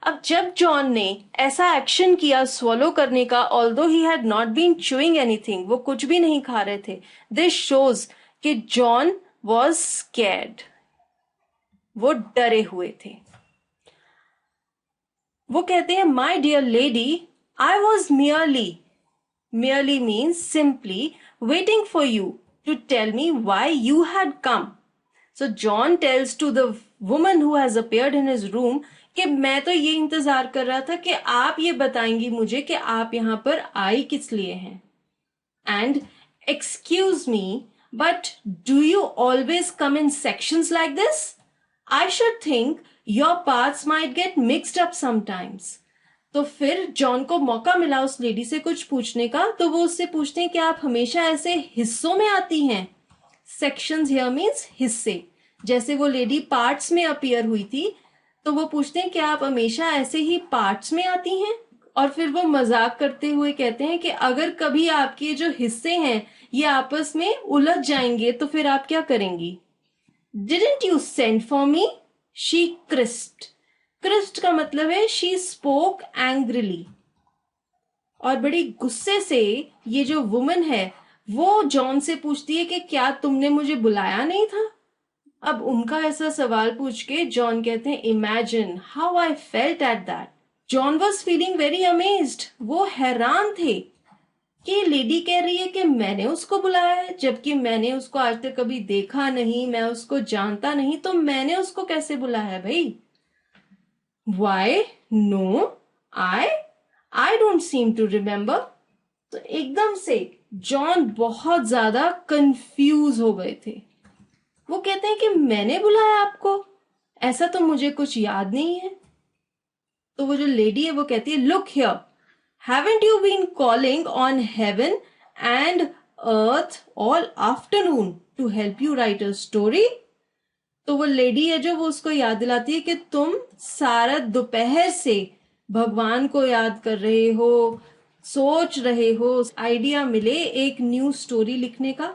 S1: अब जब जॉन ने ऐसा एक्शन किया swallow करने का, although he had not been chewing anything, वो कुछ भी नहीं खा रहे थे, this shows कि जॉन was scared. वो डरे हुए थे. वो कहते हैं, My dear lady, I was merely means simply waiting for you to tell me why you had come. So John tells to the woman who has appeared in his room कि मैं तो ये इंतजार कर रहा था कि आप ये बताएंगी मुझे कि आप यहां पर आई किस लिए हैं. And excuse me, but do you always come in sections like this? I should think your paths might get mixed up sometimes. तो फिर जॉन को मौका मिला उस लेडी से कुछ पूछने का, तो वो उससे पूछते हैं कि आप हमेशा ऐसे हिस्सों में आती हैं. सेक्शंस हियर मींस हिस्से. जैसे वो लेडी पार्ट्स में अपीयर हुई थी, तो वो पूछते हैं कि आप हमेशा ऐसे ही पार्ट्स में आती हैं. और फिर वो मजाक करते हुए कहते हैं कि अगर कभी आपके जो हिस्से हैं ये आपस में उलझ जाएंगे तो फिर आप क्या करेंगी. Didn't you send for me? She crisped. Crisped का मतलब है she spoke angrily. और बड़ी गुस्से से ये जो वुमन है वो जॉन से पूछती है कि क्या तुमने मुझे बुलाया नहीं था. अब उनका ऐसा सवाल पूछ के जॉन कहते हैं, Imagine how I felt at that. John was feeling very amazed. वो हैरान थे कि लेडी कह रही है कि मैंने उसको बुलाया है, जबकि मैंने उसको आज तक कभी देखा नहीं, मैं उसको जानता नहीं, तो मैंने उसको कैसे बुलाया है भाई. Why? No, I don't seem to remember. तो एकदम से जॉन बहुत ज्यादा कंफ्यूज हो गए थे. वो कहते हैं कि मैंने बुलाया आपको, ऐसा तो मुझे कुछ याद नहीं है. तो वो जो लेडी है वो कहती है, look here, haven't you been calling on heaven and earth all afternoon to help you write a story? तो वो लेडी है जो वो उसको याद दिलाती है कि तुम सारा दोपहर से भगवान को याद कर रहे हो, सोच रहे हो आइडिया मिले एक न्यू स्टोरी लिखने का.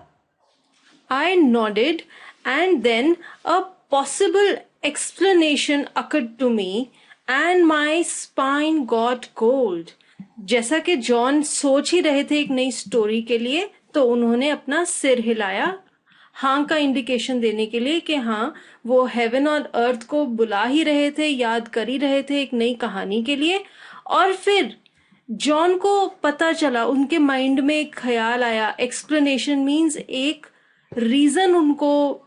S1: I nodded and then a possible explanation occurred to me and my spine got cold. जैसा कि जॉन सोच ही रहे थे एक नई स्टोरी के लिए, तो उन्होंने अपना सिर हिलाया हाँ का इंडिकेशन देने के लिए कि हाँ वो हेवन और अर्थ को बुला ही रहे थे, याद कर ही रहे थे एक नई कहानी के लिए. और फिर जॉन को पता चला, उनके माइंड में एक ख्याल आया. एक्सप्लेनेशन मीन्स एक रीजन उनको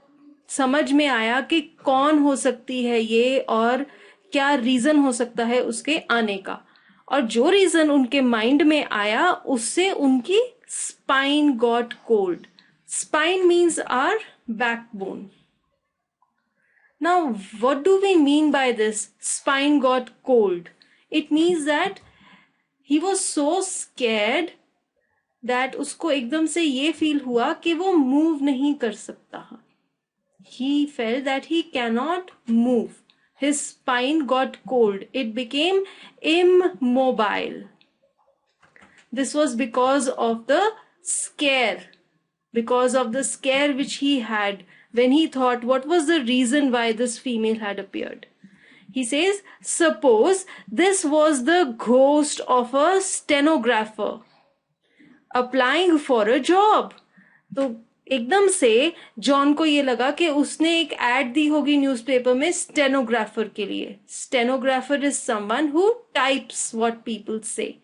S1: समझ में आया कि कौन हो सकती है ये और क्या रीजन हो सकता है उसके आने का. और जो रीजन उनके माइंड में आया उससे उनकी spine got cold. Spine means our backbone. Now, what do we mean by this? Spine got cold. It means that he was so scared that उसको एकदम से ये फील हुआ कि वो मूव नहीं कर सकता. He felt that he cannot move. His spine got cold. It became immobile. This was because of the scare. Because of the scare which he had when he thought what was the reason why this female had appeared. He says, suppose this was the ghost of a stenographer applying for a job. तो एकदम से जॉन को ये लगा कि उसने एक एड दी होगी न्यूज़पेपर में स्टेनोग्राफर के लिए. Stenographer is someone who types what people से.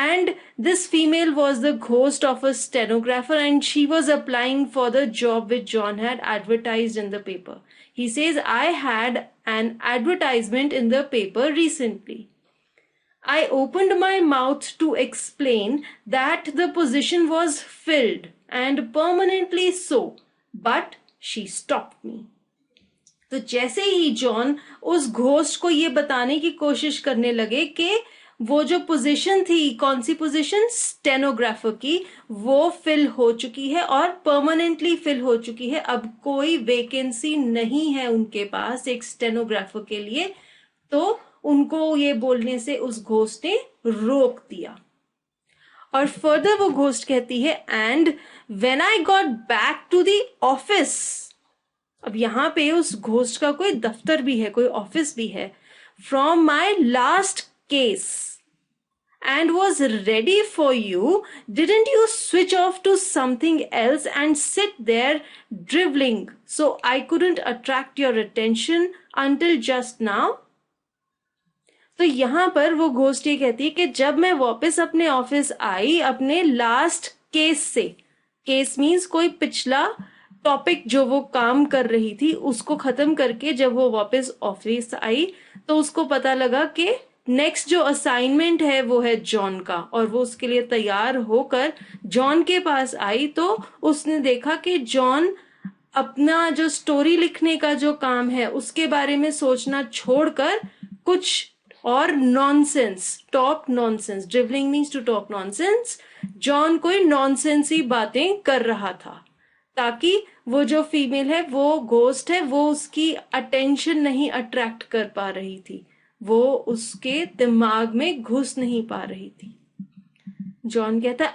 S1: And this female was the ghost of a stenographer and she was applying for the job which John had advertised in the paper. He says, I had an advertisement in the paper recently. I opened my mouth to explain that the position was filled and permanently so, but she stopped me. तो जैसे ही जॉन उस घोस्ट को ये बताने की कोशिश करने लगे कि वो जो पोजीशन थी, कौन सी पोजीशन, स्टेनोग्राफर की, वो फिल हो चुकी है और परमानेंटली फिल हो चुकी है. अब कोई वेकेंसी नहीं है उनके पास एक स्टेनोग्राफर के लिए. तो उनको ये बोलने से उस घोस्ट ने रोक दिया. और फर्दर वो घोस्ट कहती है and when I got back to the office. अब यहाँ पे उस घोस्ट का कोई दफ्तर भी है, कोई ऑफिस भी है। From my last case and was ready for you, didn't you switch off to something else and sit there driveling so I couldn't attract your attention until just now? तो यहां पर वो घोस्ट ये कहती है कि जब मैं वापस अपने ऑफिस आई अपने लास्ट केस से, केस मीन्स कोई पिछला टॉपिक जो वो काम कर रही थी उसको खत्म करके जब वो वापस ऑफिस आई तो उसको पता लगा कि नेक्स्ट जो असाइनमेंट है वो है जॉन का, और वो उसके लिए तैयार होकर जॉन के पास आई तो उसने देखा कि जॉन अपना जो स्टोरी लिखने का जो काम है उसके बारे में सोचना छोड़कर कुछ और nonsense, talk nonsense, drivelling means to talk nonsense, John कोई नॉनसेंस ही बातें कर रहा था ताकि वो जो फीमेल है, वो घोस्ट है, वो उसकी अटेंशन नहीं अट्रैक्ट कर पा रही थी, वो उसके दिमाग में घुस नहीं पा रही थी। जॉन कहता है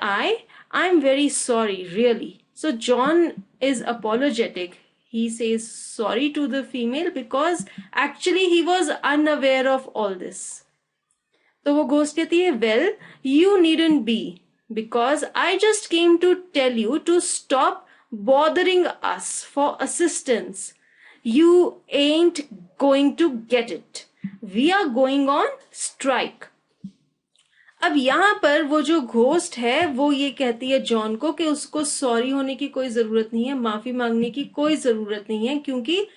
S1: I am very sorry really. So John is apologetic, he says sorry to the female because actually he was unaware of all this. तो वो घोस्ट कहती है well you needn't be because I just came to tell you to stop bothering us for assistance. You ain't going to get it. We are going on strike. अब यहाँ पर वो जो घोस्ट है वो ये कहती है जॉन को कि उसको सॉरी होने की कोई जरूरत नहीं है, माफी मांगने की कोई जरूरत नहीं है, क्योंकि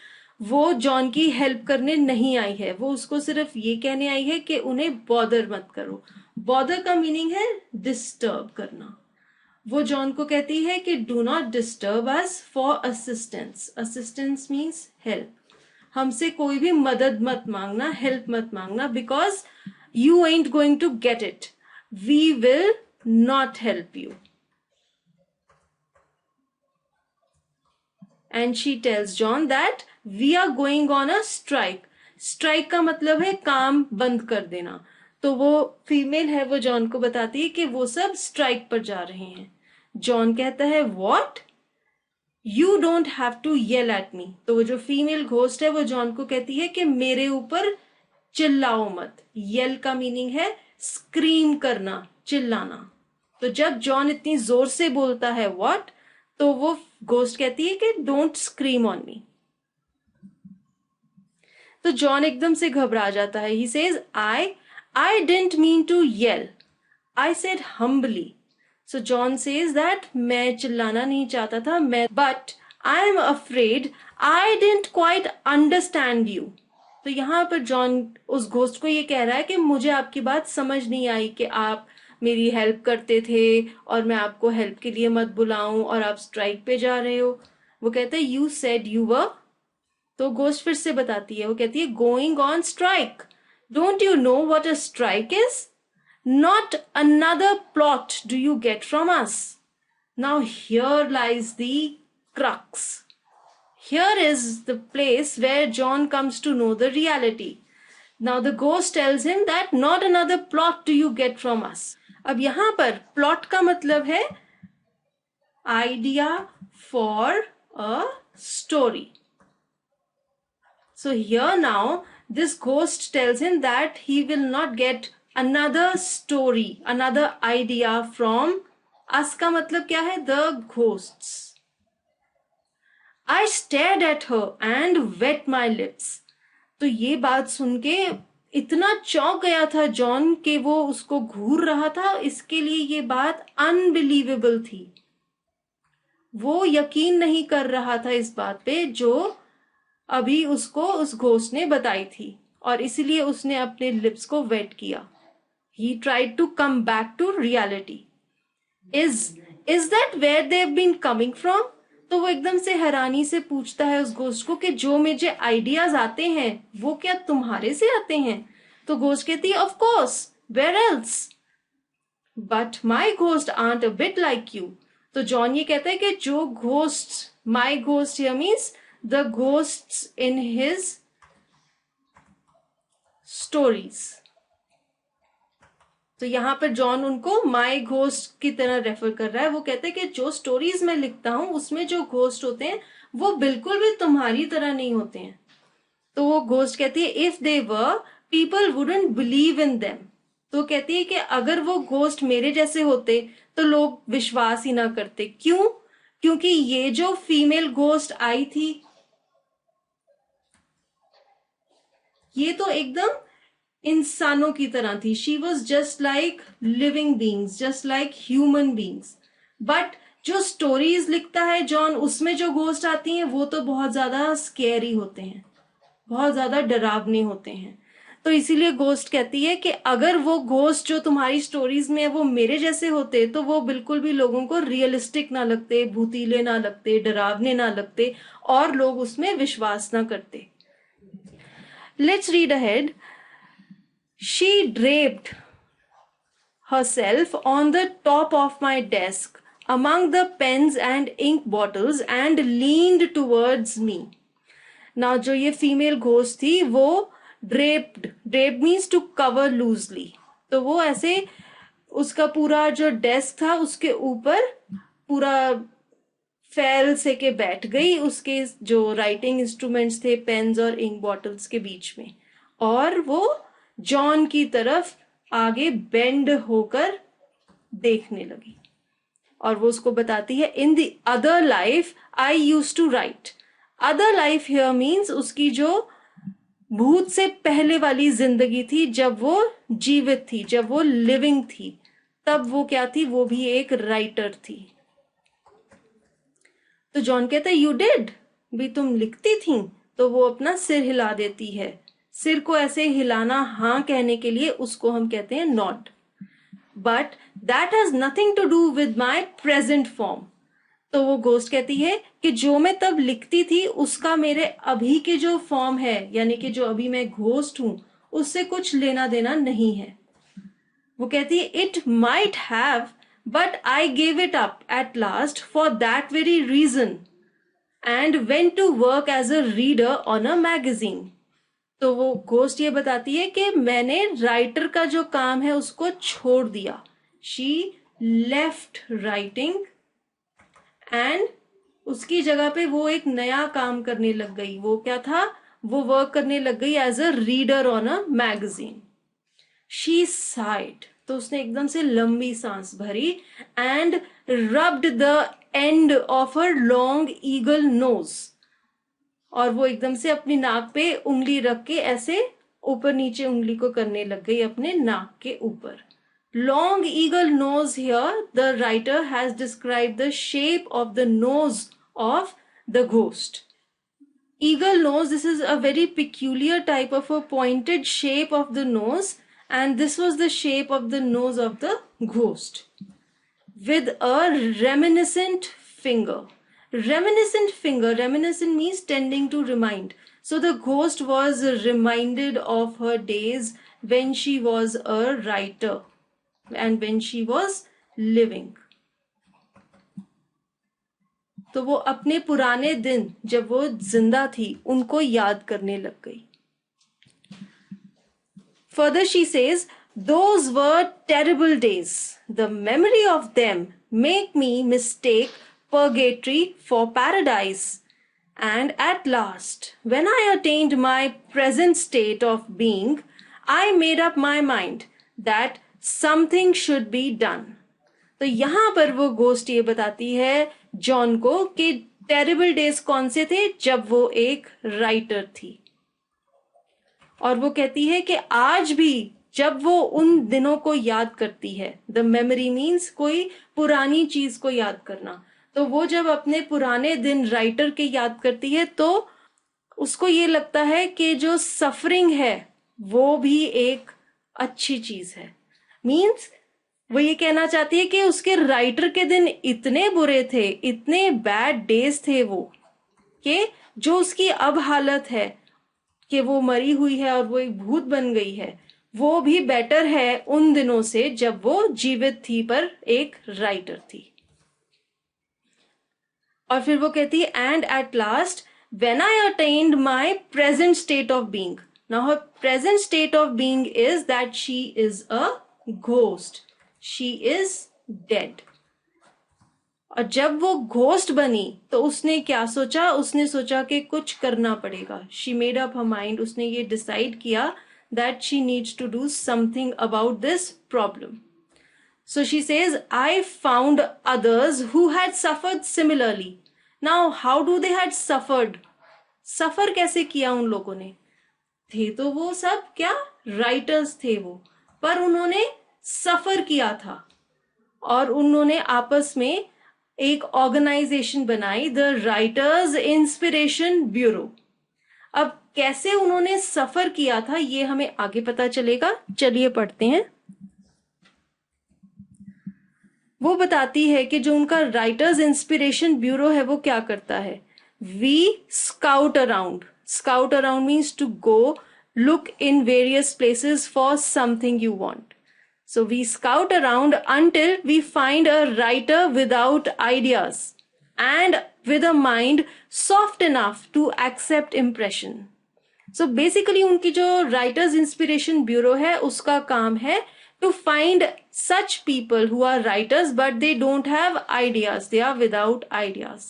S1: वो जॉन की हेल्प करने नहीं आई है, वो उसको सिर्फ ये कहने आई है कि उन्हें बॉदर मत करो। बॉदर का मीनिंग है डिस्टर्ब करना। वो जॉन को कहती है कि do not disturb us for assistance. Assistance means help. हमसे कोई भी मदद मत मांगना, हेल्प मत मांगना, because you ain't going to get it. We will not help you. And she tells John that we are going on a strike. Strike का मतलब है काम बंद कर देना। तो वो फीमेल है वो जॉन को बताती है कि वो सब स्ट्राइक पर जा रहे हैं। जॉन कहता है what? You don't have to yell at me. तो वो जो फीमेल घोस्ट है वो जॉन को कहती है कि मेरे ऊपर चिल्लाओ मत। येल का मीनिंग है स्क्रीम करना, चिल्लाना। तो जब जॉन इतनी जोर से बोलता है व्हाट, तो वो घोस्ट कहती है कि डोंट स्क्रीम ऑन मी। तो जॉन एकदम से घबरा जाता है। He says I didn't mean to yell, I said humbly. So John says that मैं चिल्लाना नहीं चाहता था, but I am afraid I didn't quite understand you. तो यहाँ पर जॉन उस घोस्ट को ये कह रहा है कि मुझे आपकी बात समझ नहीं आई कि आप मेरी हेल्प करते थे और मैं आपको हेल्प के लिए मत बुलाऊं और आप स्ट्राइक पे जा रहे हो। वो कहते हैं यू सेड यू वर। तो घोस्ट फिर से बताती है, वो कहती है going on strike. Don't you know what a strike is? Not another plot do you get from us. Now here lies the crux. Here is the place where John comes to know the reality. Now the ghost tells him that not another plot do you get from us. अब यहाँ पर plot का मतलब है idea for a story. So here now this ghost tells him that he will not get another story, another idea from us का मतलब क्या है? The ghosts. I stared at her and wet my lips. तो ये बात सुन के इतना चौंक गया था जॉन कि वो उसको घूर रहा था। इसके लिए ये बात अनबिलीवेबल थी। वो यकीन नहीं कर रहा था इस बात पे जो अभी उसको उस घोस्ट ने बताई थी, और इसीलिए उसने अपने लिप्स को वेट किया। He tried to come back to reality. Is that where they've been coming from? तो वो एकदम से हैरानी से पूछता है उस घोस्ट को कि जो मुझे आइडियाज आते हैं वो क्या तुम्हारे से आते हैं? तो घोस्ट कहती है of course, where else? But my ghost aren't a bit like you. तो जॉन ये कहता है कि जो ghost, my ghost here means the ghosts in his stories. तो यहाँ पर जॉन उनको माई घोस्ट की तरह रेफर कर रहा है। वो कहते हैं कि जो स्टोरीज मैं लिखता हूँ उसमें जो घोस्ट होते हैं वो बिल्कुल भी तुम्हारी तरह नहीं होते हैं। तो वो घोस्ट कहती है if they were people wouldn't believe in them. तो कहती है कि अगर वो घोस्ट मेरे जैसे होते तो लोग विश्वास ही ना करते। क्यों? क्योंकि ये जो फीमेल घोस्ट आई थी ये तो एकदम इंसानों की तरह थी। She was just like living beings, just like human beings. But जो स्टोरीज लिखता है जॉन उसमें जो घोस्ट आती हैं वो तो बहुत ज्यादा स्केरी होते हैं, बहुत ज्यादा डरावने होते हैं। तो इसीलिए घोस्ट कहती है कि अगर वो घोस्ट जो तुम्हारी स्टोरीज में है वो मेरे जैसे होते तो वो बिल्कुल भी लोगों को रियलिस्टिक ना लगते, भूतीले ना लगते, डरावने ना लगते और लोग उसमें विश्वास ना करते। Let's read ahead. She draped herself on the top of my desk among the pens and ink bottles and leaned towards me. Now जो ये फीमेल घोस्ट थी वो draped means to cover loosely। तो वो ऐसे उसका पूरा जो डेस्क था उसके ऊपर पूरा फैल से के बैठ गई, उसके जो राइटिंग इंस्ट्रूमेंट्स थे पेन्स और इंक बॉटल्स के बीच में, और वो जॉन की तरफ आगे बेंड होकर देखने लगी। और वो उसको बताती है in the other life I use to write. Other life here means उसकी जो भूत से पहले वाली जिंदगी थी, जब वो जीवित थी, जब वो लिविंग थी, तब वो क्या थी? वो भी एक राइटर थी। तो जॉन कहता है यू डिड, भी तुम लिखती थी? तो वो अपना सिर हिला देती है। सिर को ऐसे हिलाना हाँ कहने के लिए उसको हम कहते हैं nod. But that has nothing to do with my present form. तो वो घोस्ट कहती है कि जो मैं तब लिखती थी उसका मेरे अभी के जो फॉर्म है, यानी कि जो अभी मैं घोस्ट हूं, उससे कुछ लेना देना नहीं है। वो कहती है it might have but I gave it up at last for that very reason and went to work as a reader on a magazine. तो वो घोस्ट ये बताती है कि मैंने राइटर का जो काम है उसको छोड़ दिया। शी लेफ्ट राइटिंग एंड उसकी जगह पे वो एक नया काम करने लग गई। वो क्या था? वो वर्क करने लग गई as a reader on a magazine. She sighed, तो उसने एकदम से लंबी सांस भरी and rubbed the end of her long eagle nose. और वो एकदम से अपनी नाक पे उंगली रख के ऐसे ऊपर नीचे उंगली को करने लग गई अपने नाक के ऊपर। Long eagle nose here the writer has describe the shape of the nose of the ghost. Eagle nose, this is a very peculiar type of a pointed shape of the nose, and this was the shape of the nose of the ghost with a reminiscent finger. Reminiscent means tending to remind. So the ghost was reminded of her days when she was a writer and when she was living. तो वो अपने पुराने दिन जब वो जिंदा थी उनको याद करने लग गई। Further she says, those were terrible days. The memory of them make me mistake purgatory for paradise. And at last, when I attained my present state of being, I made up my mind that something should be done. तो यहां पर वो घोस्ट ये बताती है जॉन को कि टेरिबल डेज कौन से थे? जब वो एक राइटर थी। और वो कहती है कि आज भी जब वो उन दिनों को याद करती है, द मेमोरी मीन्स कोई पुरानी चीज को याद करना, तो वो जब अपने पुराने दिन राइटर के याद करती है तो उसको ये लगता है कि जो सफरिंग है वो भी एक अच्छी चीज है। मीन्स वो ये कहना चाहती है कि उसके राइटर के दिन इतने बुरे थे, इतने बैड डेज थे वो, कि जो उसकी अब हालत है कि वो मरी हुई है और वो एक भूत बन गई है, वो भी बेटर है उन दिनों से जब वो जीवित थी पर एक राइटर थी। और फिर वो कहती है and at last when I attend my present state of being. Now her present state of being is that she is a ghost, she is dead. और जब वो घोस्ट बनी तो उसने क्या सोचा, उसने सोचा कि कुछ करना पड़ेगा। She made up her mind, उसने ये डिसाइड किया that she needs to do something about this problem. So she says, I found others who had suffered similarly. Now, how do they had suffered? Suffer कैसे किया उन लोगों ने? थे तो वो सब क्या राइटर्स थे वो, पर उन्होंने सफर किया था और उन्होंने आपस में एक ऑर्गेनाइजेशन बनाई, द राइटर्स इंस्पिरेशन ब्यूरो। अब कैसे उन्होंने सफर किया था ये हमें आगे पता चलेगा, चलिए पढ़ते हैं। वो बताती है कि जो उनका राइटर्स इंस्पिरेशन ब्यूरो है वो क्या करता है। We scout around means to go look in various places for something you want. So we scout around until we find a writer without ideas and with a mind soft enough to accept impression. So basically उनकी जो राइटर्स इंस्पिरेशन ब्यूरो है उसका काम है to find such people who are writers but they don't have ideas, they are without ideas.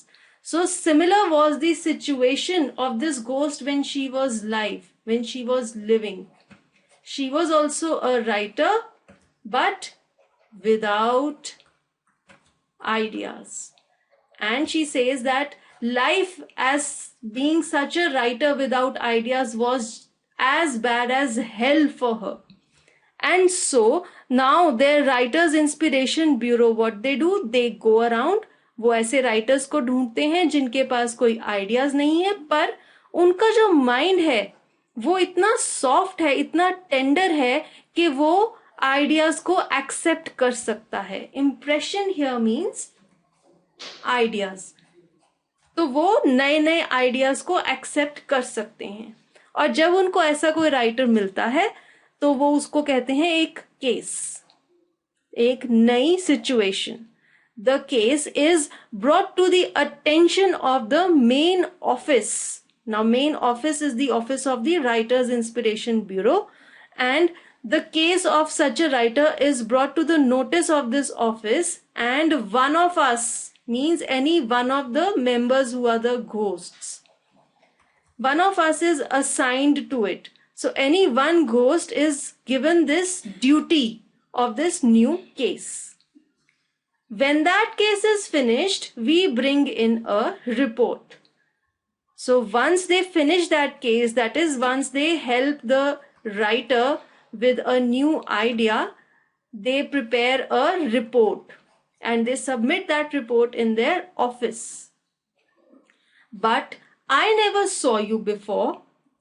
S1: So similar was the situation of this ghost when she was live, when she was living. She was also a writer but without ideas. And she says that life as being such a writer without ideas was as bad as hell for her. And so now their writers inspiration bureau, what they do, they go around, वो ऐसे राइटर्स को ढूंढते हैं जिनके पास कोई आइडियाज नहीं है, पर उनका जो माइंड है वो इतना सॉफ्ट है, इतना टेंडर है कि वो आइडियाज को एक्सेप्ट कर सकता है। इम्प्रेशन हियर मीन्स आइडियाज, तो वो नए नए आइडियाज को एक्सेप्ट कर सकते हैं। और जब उनको ऐसा कोई राइटर मिलता है तो वो उसको कहते हैं एक केस, एक नई situation. The case is brought to the attention of the main office. Now main office is the office of the writers inspiration bureau, and the case of such a writer is brought to the notice of this office, and one of us means any one of the members who are the ghosts. One of us is assigned to it. So any one ghost is given this duty of this new case. When that case is finished, we bring in a report. So once they finish that case, that is once they help the writer with a new idea, they prepare a report and they submit that report in their office. But I never saw you before.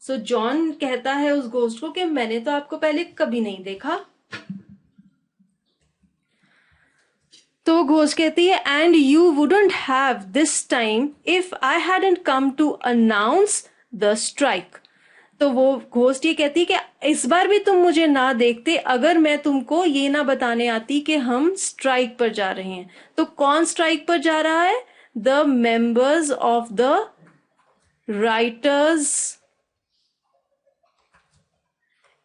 S1: So John कहता है उस घोस्ट को कि मैंने तो आपको पहले कभी नहीं देखा। तो घोस्ट कहती है and you wouldn't have this time if I hadn't come to announce the strike. तो वो घोस्ट ये कहती है कि इस बार भी तुम मुझे ना देखते अगर मैं तुमको ये ना बताने आती कि हम स्ट्राइक पर जा रहे हैं। तो कौन स्ट्राइक पर जा रहा है? The members of the writers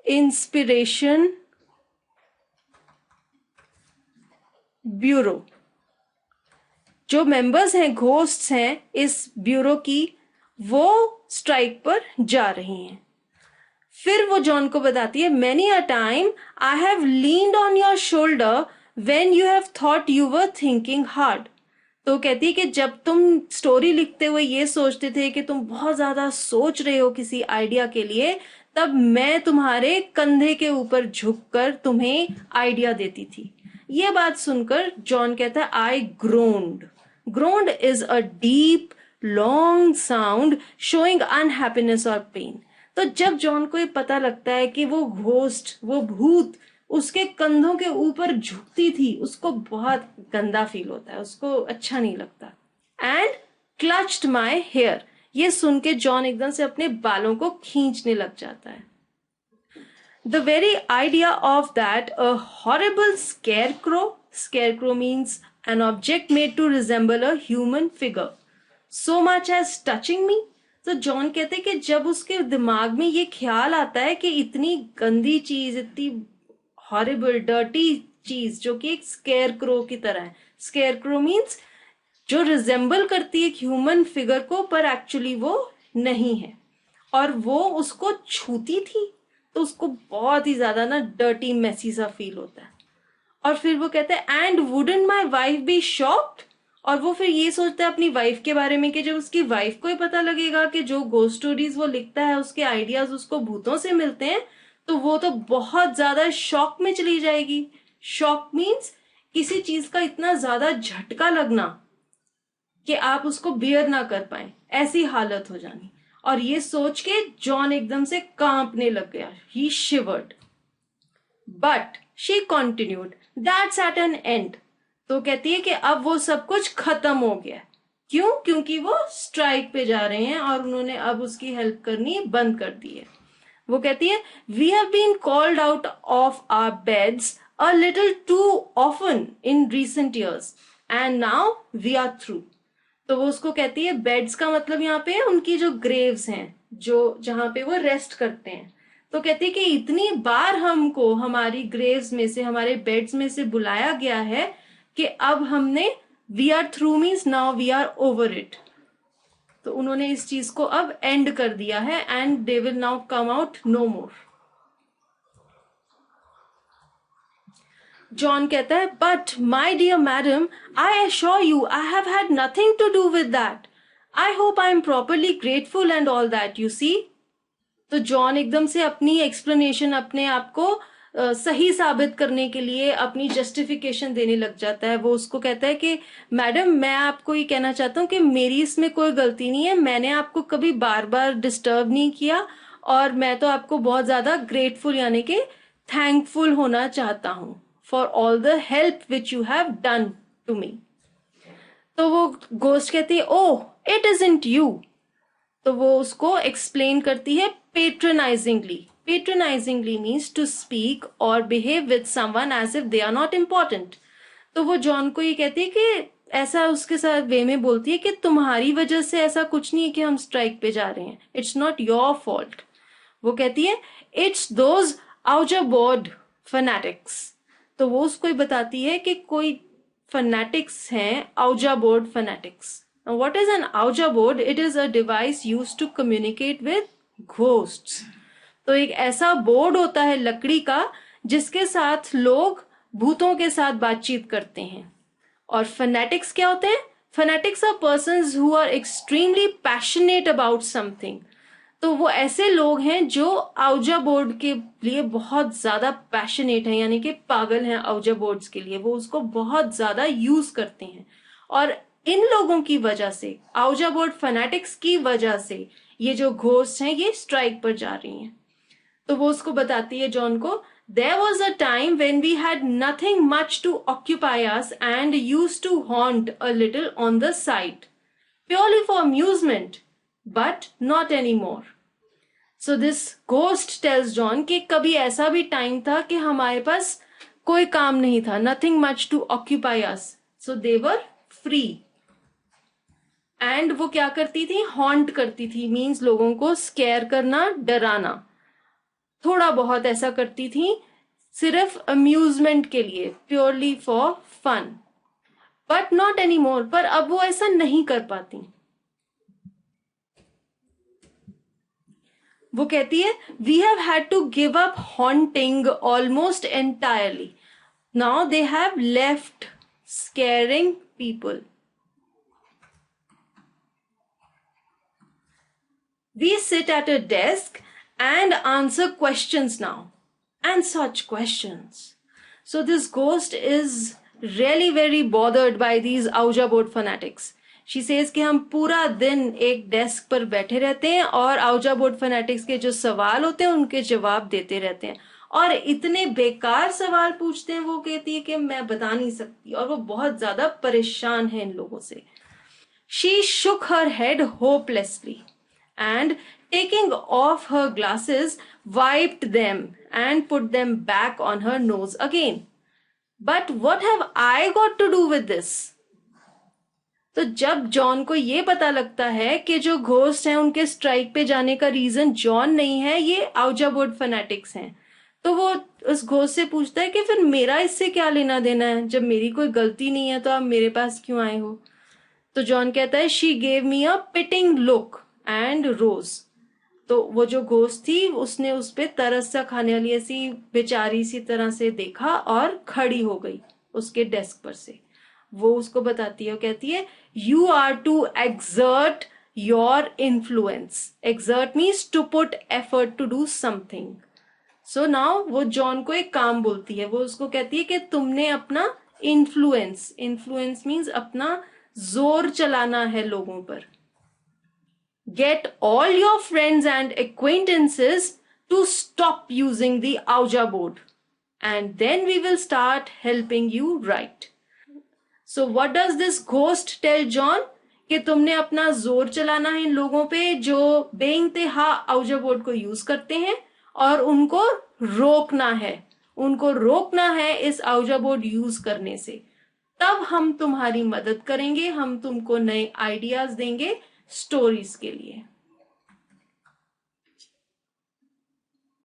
S1: inspiration bureau. जो मेंबर्स हैं, घोस्ट्स हैं इस ब्यूरो की, वो स्ट्राइक पर जा रही हैं। फिर वो जॉन को बताती है many a time I have leaned on your shoulder when you have thought you were thinking hard. तो कहती है कि जब तुम स्टोरी लिखते हुए ये सोचते थे कि तुम बहुत ज्यादा सोच रहे हो किसी आइडिया के लिए, तब मैं तुम्हारे कंधे के ऊपर झुककर तुम्हें आइडिया देती थी। ये बात सुनकर जॉन कहता है I groaned. Groaned is a deep long sound showing unhappiness और पेन। तो जब जॉन को ये पता लगता है कि वो घोस्ट, वो भूत उसके कंधों के ऊपर झुकती थी, उसको बहुत गंदा फील होता है, उसको अच्छा नहीं लगता। एंड क्लच्ड माई हेयर, ये सुन के जॉन एकदम से अपने बालों को खींचने लग जाता है। The very idea of that, a horrible scarecrow, scarecrow means an object made to resemble a human figure, so much as touching me. तो जॉन कहते हैं कि जब उसके दिमाग में ये ख्याल आता है कि इतनी गंदी चीज, इतनी हॉरिबल डर्टी चीज जो कि एक स्केयर क्रो की तरह है. स्केयर क्रो मीन्स जो रिजेंबल करती है एक ह्यूमन फिगर को पर एक्चुअली वो नहीं है. और वो उसको छूती थी तो उसको बहुत ही ज्यादा ना डर्टी मेसी सा फील होता है. और फिर वो कहता है and wouldn't my wife be shocked. और वो फिर ये सोचता है अपनी वाइफ के बारे में कि जब उसकी वाइफ को ही पता लगेगा कि जो घोस्ट स्टोरीज वो लिखता है उसके आइडियाज उसको भूतों से मिलते हैं तो वो तो बहुत ज्यादा शॉक में चली जाएगी. शॉक मीन्स किसी चीज का इतना ज्यादा झटका लगना कि आप उसको बियर ना कर पाए, ऐसी हालत हो जानी. और ये सोच के जॉन एकदम से कांपने लग गया. He shivered. But she continued that's at an end. तो कहती है कि अब वो सब कुछ खत्म हो गया. क्यों? क्योंकि वो स्ट्राइक पे जा रहे हैं और उन्होंने अब उसकी हेल्प करनी बंद कर दी है. वो कहती है we have been called out of our beds a little too often in recent years and now we are through. तो वो उसको कहती है बेड्स का मतलब यहाँ पे उनकी जो ग्रेव्स हैं जो जहां पे वो रेस्ट करते हैं. तो कहती है कि इतनी बार हमको हमारी ग्रेव्स में से हमारे बेड्स में से बुलाया गया है कि अब हमने we are through means now we are over it. तो उन्होंने इस चीज को अब एंड कर दिया है and they will now come out no more. John कहता है but my dear madam I assure you I have had nothing to do with that. I hope I am properly grateful and all that you see. तो जॉन एकदम से अपनी एक्सप्लेनेशन अपने आप को सही साबित करने के लिए अपनी जस्टिफिकेशन देने लग जाता है. वो उसको कहता है कि मैडम मैं आपको ये कहना चाहता हूँ कि मेरी इसमें कोई गलती नहीं है. मैंने आपको कभी बार बार डिस्टर्ब नहीं किया और मैं तो आपको बहुत ज्यादा ग्रेटफुल यानी कि थैंकफुल होना चाहता हूँ for all the help which you have done to me. तो वो घोस्ट कहती है ओह इट इजंट यू. तो वो उसको एक्सप्लेन करती है patronisingly. Patronisingly means to speak और behave with someone as if they are not important. तो वो जॉन को ये कहती है कि ऐसा उसके साथ वे में बोलती है कि तुम्हारी वजह से ऐसा कुछ नहीं है कि हम स्ट्राइक पे जा रहे हैं. It's not your fault. वो कहती है इट्स दोज आउजा बोर्ड फैनेटिक्स. तो वो उसको ही बताती है कि कोई फैनेटिक्स हैं Ouija board fanatics. Now, what is an Ouija board? It is a device used to communicate with ghosts. तो एक ऐसा बोर्ड होता है लकड़ी का जिसके साथ लोग भूतों के साथ बातचीत करते हैं. और फैनेटिक्स क्या होते हैं? Fanatics are persons who are extremely passionate about something. तो वो ऐसे लोग हैं जो आउजा बोर्ड के लिए बहुत ज्यादा पैशनेट हैं यानी कि पागल हैं आउजा बोर्ड्स के लिए. वो उसको बहुत ज्यादा यूज करते हैं और इन लोगों की वजह से आउजा बोर्ड फैनेटिक्स की वजह से ये जो घोस्ट हैं ये स्ट्राइक पर जा रही हैं. तो वो उसको बताती है जॉन को there was a time when we had nothing much to occupy us and used to haunt a little on the side purely for amusement but not any more. So this ghost tells John कि कभी ऐसा भी टाइम था कि हमारे पास कोई काम नहीं था. Nothing much to occupy us so they were free. And वो क्या करती थी? हॉन्ट करती थी मीन्स लोगों को स्केयर करना, डराना. थोड़ा बहुत ऐसा करती थी सिर्फ अम्यूजमेंट के लिए, purely for fun. But not any more. पर अब वो ऐसा नहीं कर पाती. वो कहती है we have had to give up haunting almost entirely. Now they have left scaring people. We sit at a desk and answer questions now. And such questions. So this ghost is really very bothered by these Ouija board fanatics. She says कि हम पूरा दिन एक डेस्क पर बैठे रहते हैं और Ouija board fanatics के जो सवाल होते हैं उनके जवाब देते रहते हैं. और इतने बेकार सवाल पूछते हैं वो कहती है कि मैं बता नहीं सकती. और वो बहुत ज्यादा परेशान है इन लोगों से. She shook her head hopelessly. And taking off her glasses, wiped them and put them back on her nose again. But what have I got to do with this? तो जब जॉन को ये पता लगता है कि जो घोस्ट हैं उनके स्ट्राइक पे जाने का रीजन जॉन नहीं है, ये आउजा बोर्ड फैनेटिक्स हैं, तो वो उस घोस्ट से पूछता है कि फिर मेरा इससे क्या लेना देना है, जब मेरी कोई गलती नहीं है तो आप मेरे पास क्यों आए हो? तो जॉन कहता है she gave me a pitying look and rose. तो वो जो घोस्ट थी उसने उस पे तरस सा खाने वाली ऐसी बेचारी सी तरह से देखा और खड़ी हो गई उसके डेस्क पर से। वो उसको बताती है, वो कहती है you are to exert your influence. Exert means to put effort to do something. So now वो जॉन को एक काम बोलती है, वो उसको कहती है कि तुमने अपना इन्फ्लुएंस, इन्फ्लुएंस मीन्स अपना जोर चलाना है लोगों पर। Get all your friends and acquaintances to stop using the ouija board and then we will start helping you right. So what does this ghost tell John? कि तुमने अपना जोर चलाना है इन लोगों पे जो बेइंतहा आउजा बोर्ड को यूज करते हैं, और उनको रोकना है इस आउजा बोर्ड यूज करने से। तब हम तुम्हारी मदद करेंगे, हम तुमको नए आइडियाज देंगे स्टोरीज के लिए।